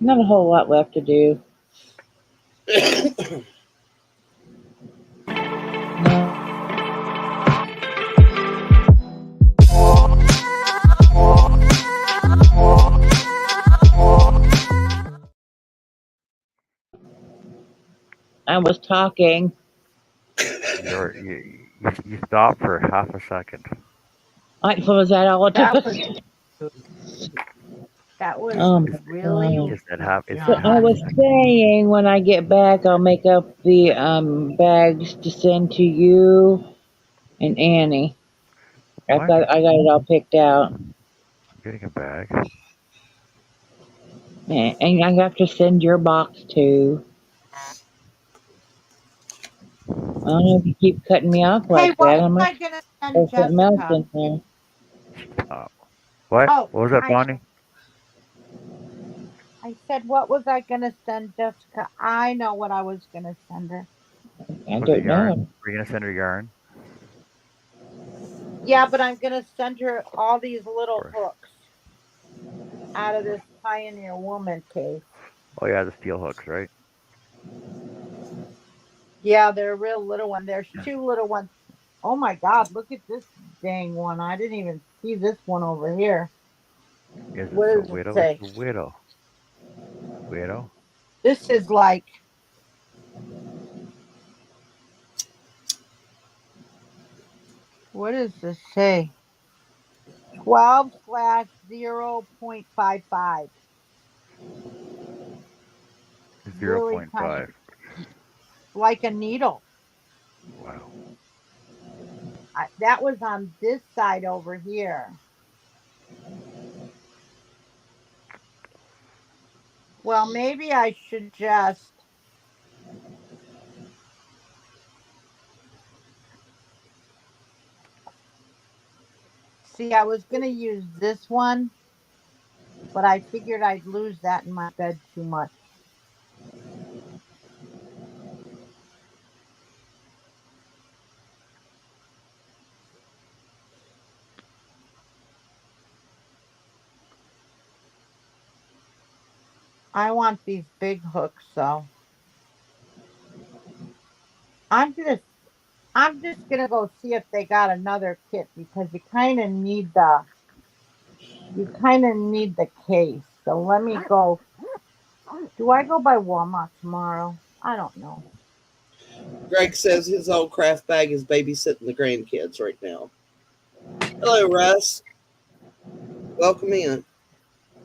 not a whole lot left to do. I was talking. You stopped for half a second. Was that all it that took? was that was Oh It's, my really god. it's that half. It's So that I half John. a was second. saying when I get back, I'll make up the bags to send to you and Annie. What? I got it all picked out, I'm getting a bag. and I have to send your box too. I don't know if you keep cutting me off Hey, like what that. was I'm gonna I gonna send there's something else Jessica? in there. What? Oh, What was that, Bonnie? I said what was I gonna send Jessica? I know what I was gonna send her. I Was it don't yarn? know. Were you gonna send her yarn? Yeah, but I'm gonna send her all these Of little course. hooks out of this Pioneer Woman case. Oh yeah, the steel hooks, right? Yeah, they're a real little one. There's two little ones. Oh my God, look at this dang one. I didn't even see this one over here. Is it What the does it widow? It's say? the widow. Widow. This is like, what does this say? 12/0.55. really tiny, 0.5. like a needle. Wow. That was on this side over here. Well, maybe I should just see. I was going to use this one, but I figured I'd lose that in my bed too much. I want these big hooks, so I'm just I'm just gonna go see if they got another kit because you kind of need the case. So let me go. Do I go by Walmart tomorrow? I don't know. Greg says his old craft bag is babysitting the grandkids right now. Hello, Russ. Welcome in.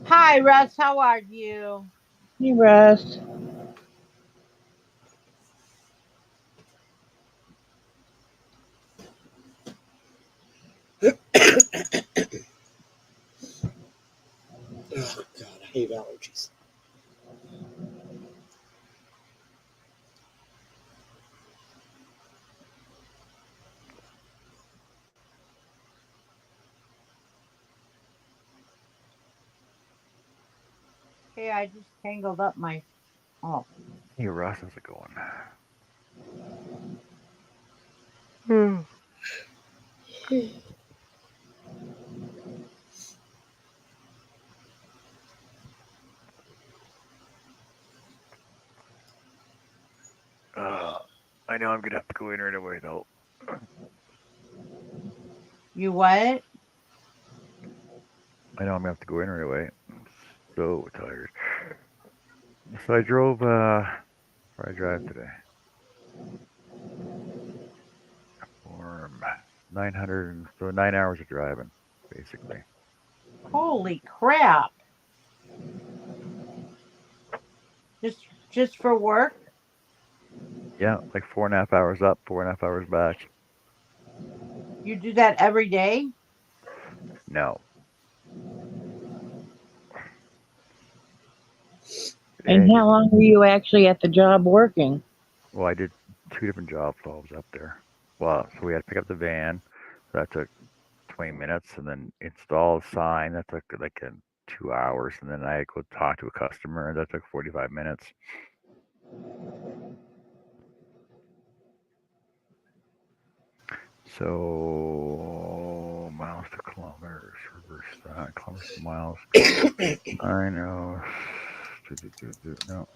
Hi, Russ. How are you? Hey, Russ. Oh, God, I hate allergies. Hey, I just tangled up my. Oh, Hey, Ross, how's it going? Hmm. Uh, I know I'm gonna have to go in right away though. you what? I know I'm gonna have to go in right away. I'm so tired. So I drove. Where I drive today? For 900. So 9 hours of driving, basically. Holy crap! Just for work? Yeah, like 4.5 hours up, 4.5 hours back. You do that every day? No, And today I how did. long were you actually at the job working? Well, I did two different jobs while I was up there. Well, so we had to pick up the van. So that took 20 minutes, and then install a sign. That took like 2 hours, and then I had to go talk to a customer, and that took 45 minutes. So miles to kilometers, reverse that. Kilometers to miles. I know. No,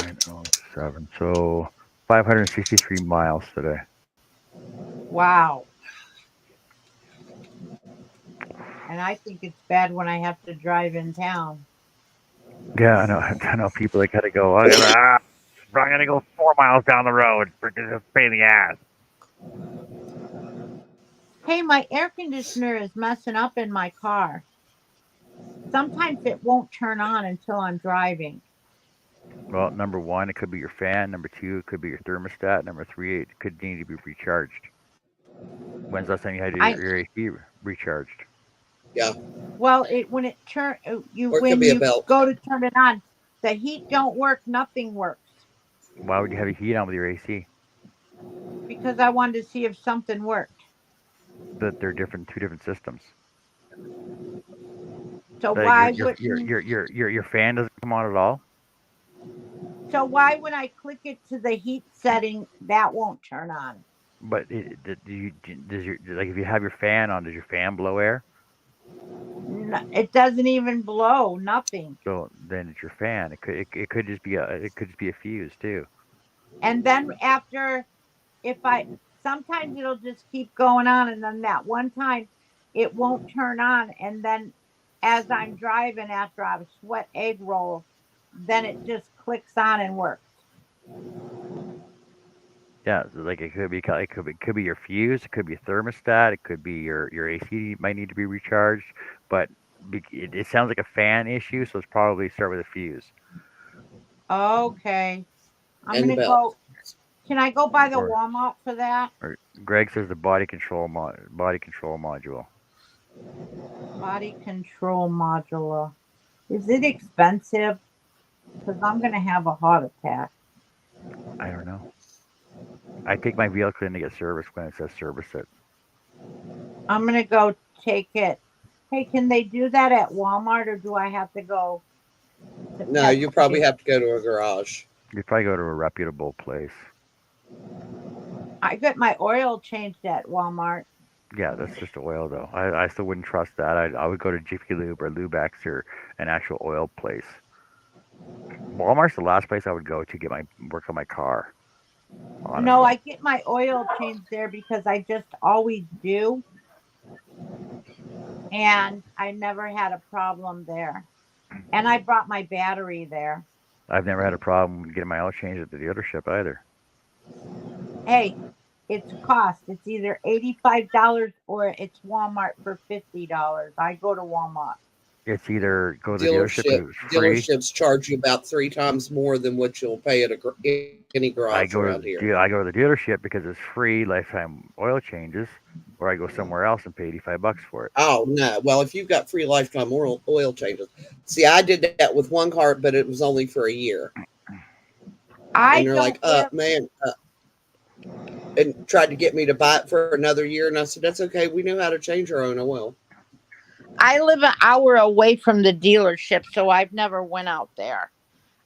907. So 563 miles today. Wow. And I think it's bad when I have to drive in town. Yeah, I know. I know people that gotta go. I'm gonna go 4 miles down the road for just a pain in the ass. Hey, my air conditioner is messing up in my car. Sometimes it won't turn on until I'm driving. Well, number one, it could be your fan. Number two, it could be your thermostat. Number three, it could need to be recharged. When's the last time you had I your AC recharged? Yeah, well, it when it turn you or it could when be a you belt. go to turn it on, the heat don't work, nothing works. Why would you have a heat on with your AC? Because I wanted to see if something worked. That they're different, two different systems. So Like why wouldn't your fan doesn't come on at all. so why when I click it to the heat setting, that won't turn on? But does your like if you have your fan on, does your fan blow air? It doesn't even blow, nothing. So then it's your fan. It could just be a fuse too. And then after if I sometimes it'll just keep going on and then that one time it won't turn on and then as I'm driving after I've sweat egg rolls, then it just clicks on and works. Yeah, so like it could be your fuse, it could be a thermostat, it could be your AC might need to be recharged, but it sounds like a fan issue, so it's probably start with a fuse. Okay. I'm and gonna go. belt. Can I go by the Or Walmart for that? or Greg says the body control module. Body control modular. Is it expensive? Because I'm gonna have a heart attack. I don't know. I take my vehicle in to get service when it says service it. I'm gonna go take it. Hey, can they do that at Walmart or do I have to go to No, you probably Petco? have to go to a garage. You probably go to a reputable place. I get my oil changed at Walmart. Yeah, that's just oil though. I still wouldn't trust that. I would go to Jiffy Lube or Lubex or an actual oil place. Walmart's the last place I would go to get my work on my car. No, Honestly, I get my oil changed there because I just always do, and I never had a problem there. And I brought my battery there. I've never had a problem getting my oil changed at the dealership either. Hey, it's a cost. It's either $85 or it's Walmart for $50. I go to Walmart. It's either go to the dealership Dealership because it's free. dealerships charge you about 3 times more than what you'll pay at any garage around here. I go to the dealership because it's free lifetime oil changes, or I go somewhere else and pay $85 for it. Oh no! Well, if you've got free lifetime oil changes, see, I did that with one car, but it was only for a year, I and they're don't like, live. man," and tried to get me to buy it for another year, and I said, "That's okay. We know how to change our own oil." I live an hour away from the dealership, so I've never went out there.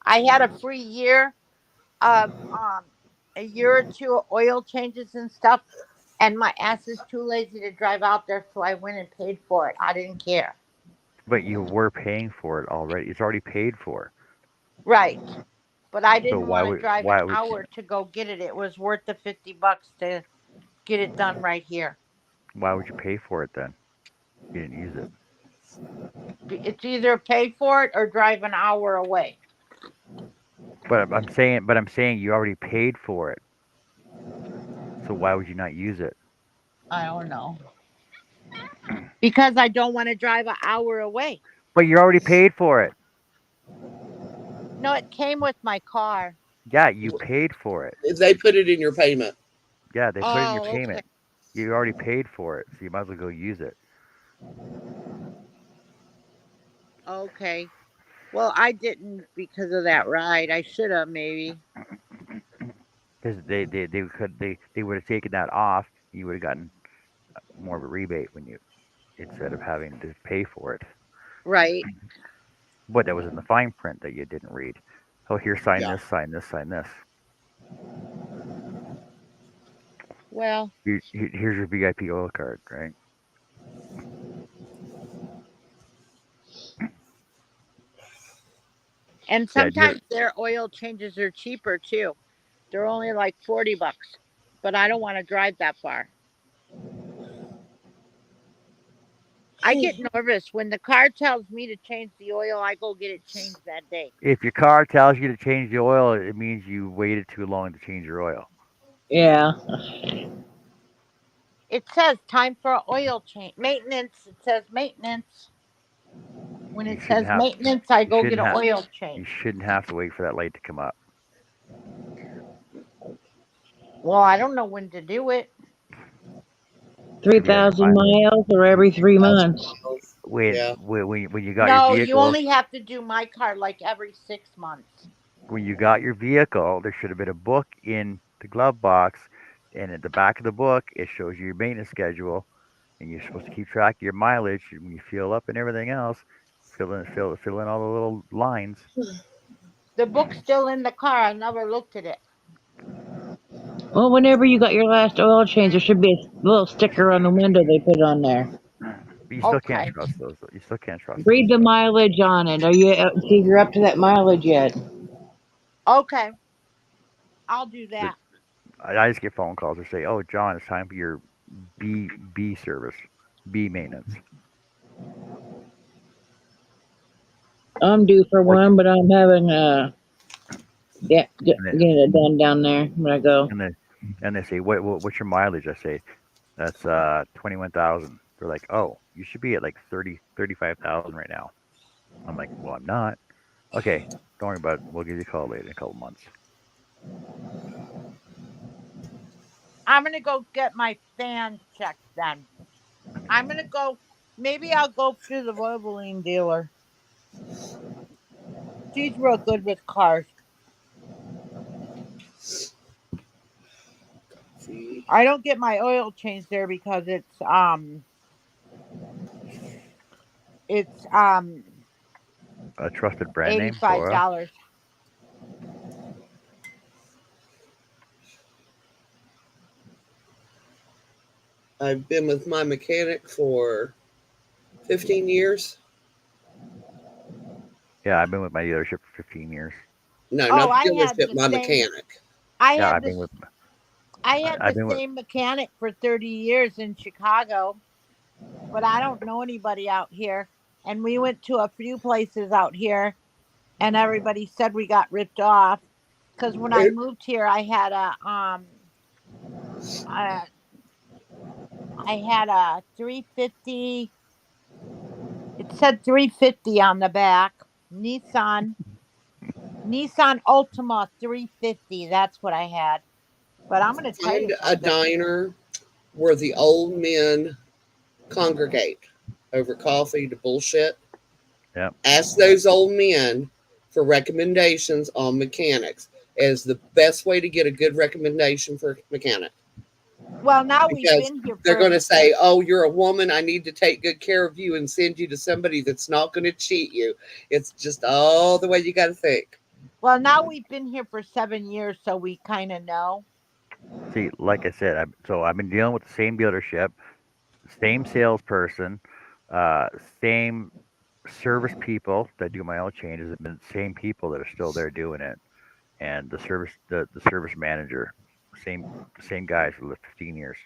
I had a free year of a year or two of oil changes and stuff, and my ass is too lazy to drive out there, so I went and paid for it. I didn't care. But you were paying for it already. It's already paid for. Right. But I So didn't want to drive an why would hour to go get it. It was worth the $50 to get it done right here. you pay for it then? You didn't use it. It's either pay for it or drive an hour away. But I'm saying you already paid for it. So why would you not use it? I don't know. Because I don't want to drive an hour away. But you already paid for it. No, it came with my car. Yeah, you paid for it. If they put it in your payment, Yeah, they put it in your Oh, okay. payment. You already paid for it, so you might as well go use it. Okay. Well, I didn't because of that ride. I should have maybe. Because they would have taken that off. You would have gotten more of a rebate when you instead of having to pay for it. Right. But that was in the fine print that you didn't read. Oh, here, sign yeah, this, sign this, sign this. Well, Here's your VIP oil card, right? and Yeah, do you, sometimes their oil changes are cheaper too. They're only like $40, but I don't want to drive that far. I get nervous when the car tells me to change the oil. I go get it changed that day. if your car tells you to change the oil, it means you waited too long to change your oil. Yeah. It says time for oil change maintenance. It says maintenance. When You it shouldn't says have. maintenance, I You go get shouldn't an have. oil You change. shouldn't have to wait for that light to come up. Well, I don't know when to do it. Should be on your 3,000 mileage. miles or every 1,000 3 months. miles. When Yeah, when you got your No, you vehicle, only have to do my car like every 6 months. when you got your vehicle, there should have been a book in the glove box, and at the back of the book, it shows you your maintenance schedule, and you're supposed to keep track of your mileage and when you fuel up and everything else. Fill in all the little lines. The book's still in the car. I never looked at it. Well, whenever you got your last oil change, there should be a little sticker on the window they put on there. But you still can't Okay. trust those. You still can't trust those Read the though. mileage on it. Are you see if you're up to that mileage yet? Okay. I'll do The, that. I just get phone calls that say, "Oh, John, it's time for your B service, B maintenance." I'm due for What? one, but I'm having yeah, And they getting it done down there when I go. and they and they say, what's your mileage?" I say, "That's 21,000." They're like, "Oh, you should be at like 30, 35,000 right now." I'm like, "Well, I'm not." Okay, don't worry about it. We'll give you a call later in a couple months. I'm gonna go get my fan checked then. I'm gonna go. Maybe I'll go through the Rosaline dealer. She's real good with cars. See, I don't get my oil changed there because it's A trusted brand name $85. for I've been with my mechanic for 15 years. Yeah, I've been with my dealership for 15 years. No, Oh, not the dealership, my mechanic. I Yeah, had I've been this with I had I've the been with same mechanic for 30 years in Chicago, but I don't know anybody out here. And we went to a few places out here, and everybody said we got ripped off. Because when I It, moved here, I, I had a 350. It said 350 on the back. Nissan Altima 350. That's what I had. But I'm going to tell you find a something. diner where the old men congregate over coffee to bullshit. yeah. Ask those old men for recommendations on mechanics. It is the best way to get a good recommendation for a mechanic, Well, now we've because been here they're for going to say, "Oh, you're a woman. I need to take good care of you and send you to somebody that's not going to cheat you." It's just all the way you got to think. Well, now we've been here for 7 years, so we kind of know. See, like I said, I've been dealing with the same dealership, same salesperson, uh, same service people that do my oil changes, and the same people that are still there doing it, and the service manager, same the same guys for the 15 years.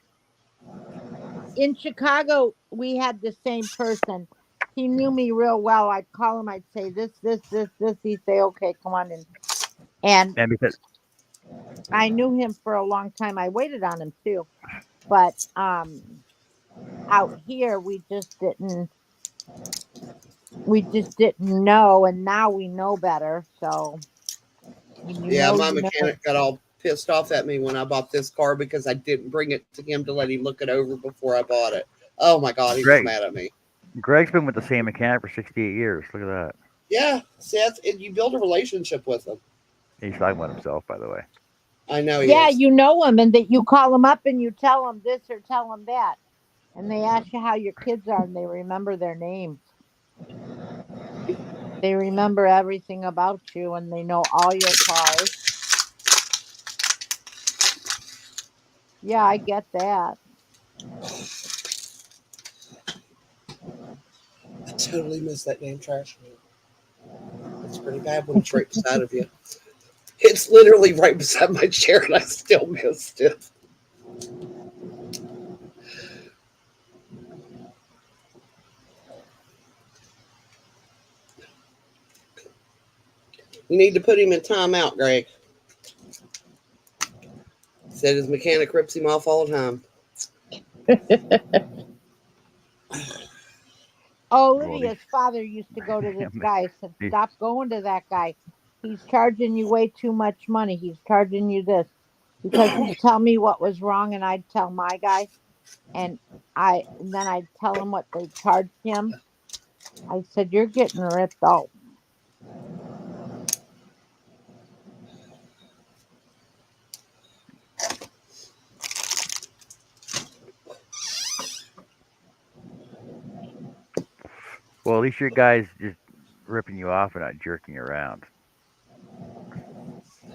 In Chicago, we had the same person. He knew me real well. I'd call him. I'd say this. He'd say, "Okay, come on in." And And because I knew him for a long time. I waited on him too. But out here, we just didn't know, and now we know better. So when you Yeah, know, my you know. mechanic got all pissed off at me when I bought this car because I didn't bring it to him to let him look it over before I bought it. Oh my God, he was Greg mad at me. Greg's been with the same mechanic for 68 years. Look at that. Yeah, see, you build a relationship with them. He's talking about himself, by the way. I know he Yeah, is. you know them, and that you call them up and you tell them this or tell them that, and they ask you how your kids are, and they remember their names. They remember everything about you, and they know all your cars. Yeah, I get that. I totally missed that damn trash can. It's pretty bad when it's right beside of you. It's literally right beside my chair, and I still missed it. You need to put him in timeout, Greg. Said his mechanic rips him off all the time. Well, these, Olivia's father used to go to this guy. I said, these "Stop going to that guy. He's charging you way too much money. He's charging you this." Because he'd tell me what was wrong, and I'd tell my guy, and and then I'd tell him what they charged him. I said, "You're getting ripped off." well, at least your guys just ripping you off and not jerking you around.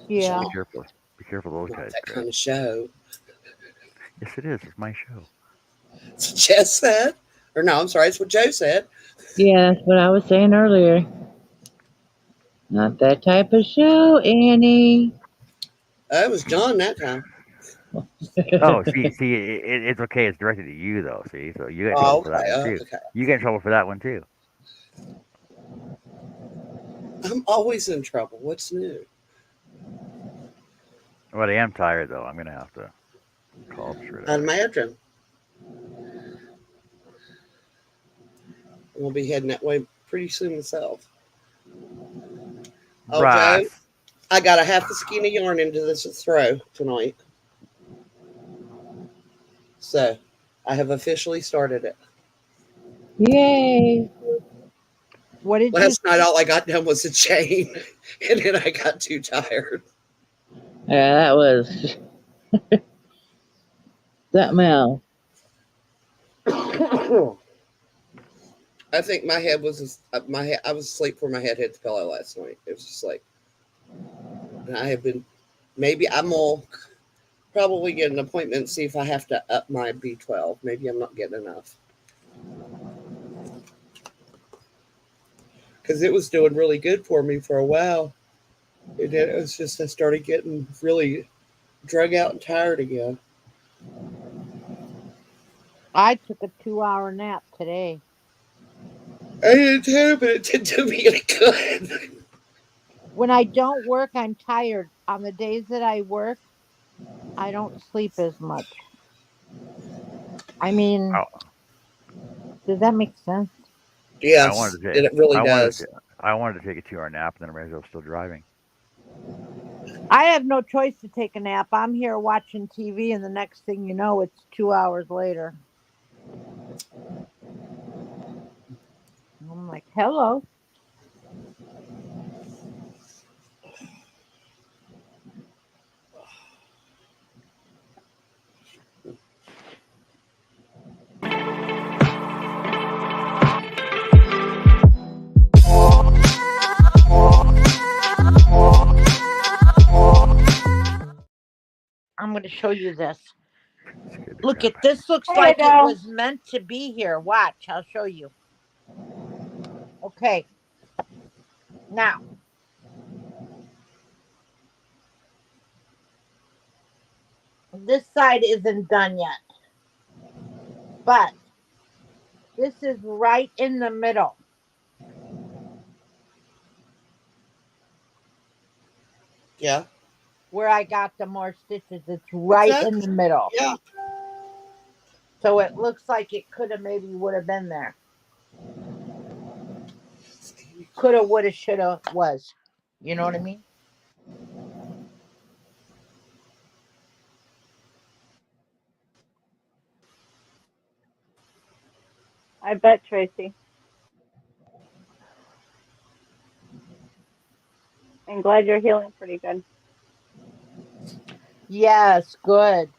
Yeah. Show. Careful. Be careful of those Not guys, that Greg. kind of show. Yes, it is. It's my show. That's what Jess said. Or no, I'm sorry, it's what Joe said. Yeah, that's what I was saying earlier. Not that type of show, Annie. It was John that time. Oh, see, it's okay. It's directed at you, though. See, so you get in trouble Oh, for that okay. one too. Okay. You get in trouble for that one too. I'm always in trouble. What's new? But I am tired, though. I'm gonna have to call up straight I'd away. imagine. We'll be heading that way pretty soon myself. Oh, Joe, Ross. I got a half a skein of yarn into this throw tonight. So I have officially started it. Yay. What did you? Last night, all I got done was a chain, and then I got too tired. Yeah, that was something else. I think my head was my head. I was asleep before my head hit the pillow last night. It was just like, and I have been. Maybe I'm all probably get an appointment and see if I have to up my B12. Maybe I'm not getting enough because it was doing really good for me for a while. And then it was just I started getting really drug out and tired again. I took a 2-hour nap today. I did too, but it didn't do me any good. When I don't work, I'm tired. On the days that I work, I don't sleep as much. I mean, Oh, does that make sense? I wanted Yes, to. and it really I wanted does. to. I wanted to take a 2 hour nap, and then I realized I was still driving. I have no choice to take a nap. I'm here watching TV, and the next thing you know, it's 2 hours later. I'm like, hello. I'm going to show you this. It's good to Look grab at this. Looks There you like it go. was meant to be here. Watch, I'll show you. Okay, now this side isn't done yet, but this is right in the middle Yeah, where I got the more stitches. It's right in exactly. the middle. Yeah. So it looks like it could have maybe would have been there. Coulda, woulda, shoulda, was. You know what I mean? I bet, Tracy. I'm glad you're healing pretty good. Yes, good.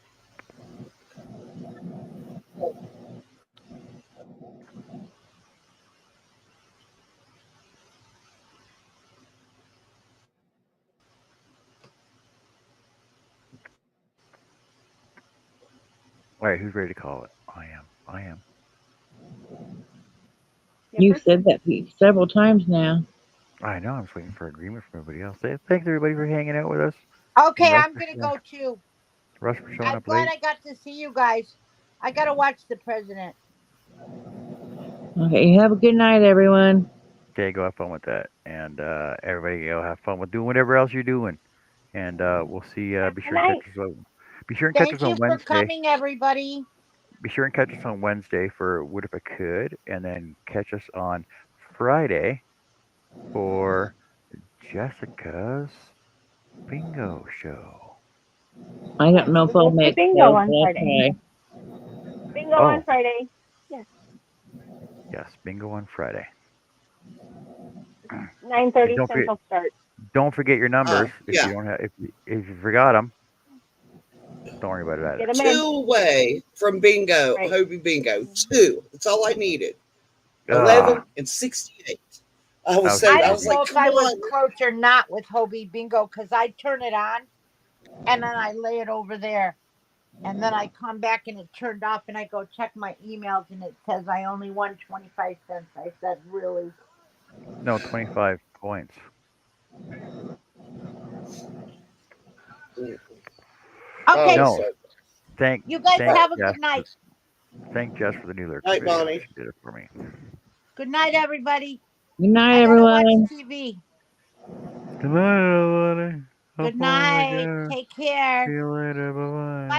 All right, who's ready to call it? I am. I am. You Yipper. said that several times now. I know. I'm just waiting for agreement from everybody else. Thanks everybody for hanging out with us, and Okay, Russ I'm for gonna go too. showing I'm up glad late. I got to see you guys. I gotta watch the president. Okay, you have a good night, everyone. Okay, go have fun with that, and everybody go have fun with doing whatever else you're doing. And we'll see. Have Be a good sure and catch night. us. Be sure and catch us Thank on you for Wednesday. coming, everybody. Be sure and catch us on Wednesday for What If I Could, and then catch us on Friday for Jessica's bingo show. I don't Yes, know we if I'll go to make bingo those, on but I'll Friday. try. Bingo on Oh, Friday. Yes, yes, bingo on Friday. 9:30 Don't forget, Central start. don't forget your numbers Oh, if you yeah. don't have if you forgot them. Don't worry about it Get either. them in. Two away from bingo, Right. Hobie Bingo. Two. That's all I needed. Ah, 11 and 68. I was I was so I thinking I didn't was maybe. know like, if come I was on. close or not with Hobie Bingo because I turn it on and then I lay it over there. And then I come back and it turned off and I go check my emails and it says I only won 25 cents. I said, really? No, 25 points. Oh, Okay, so No, thank you guys all right. thank have a Jess. good night. Thank Jess for the new lyrics Night, video. Bonnie. She did it for me. Good night, everybody. Good night, I gotta watch everyone. TV. Good night, everybody. Have Good fun night. again. Take See care. you later. Bye bye.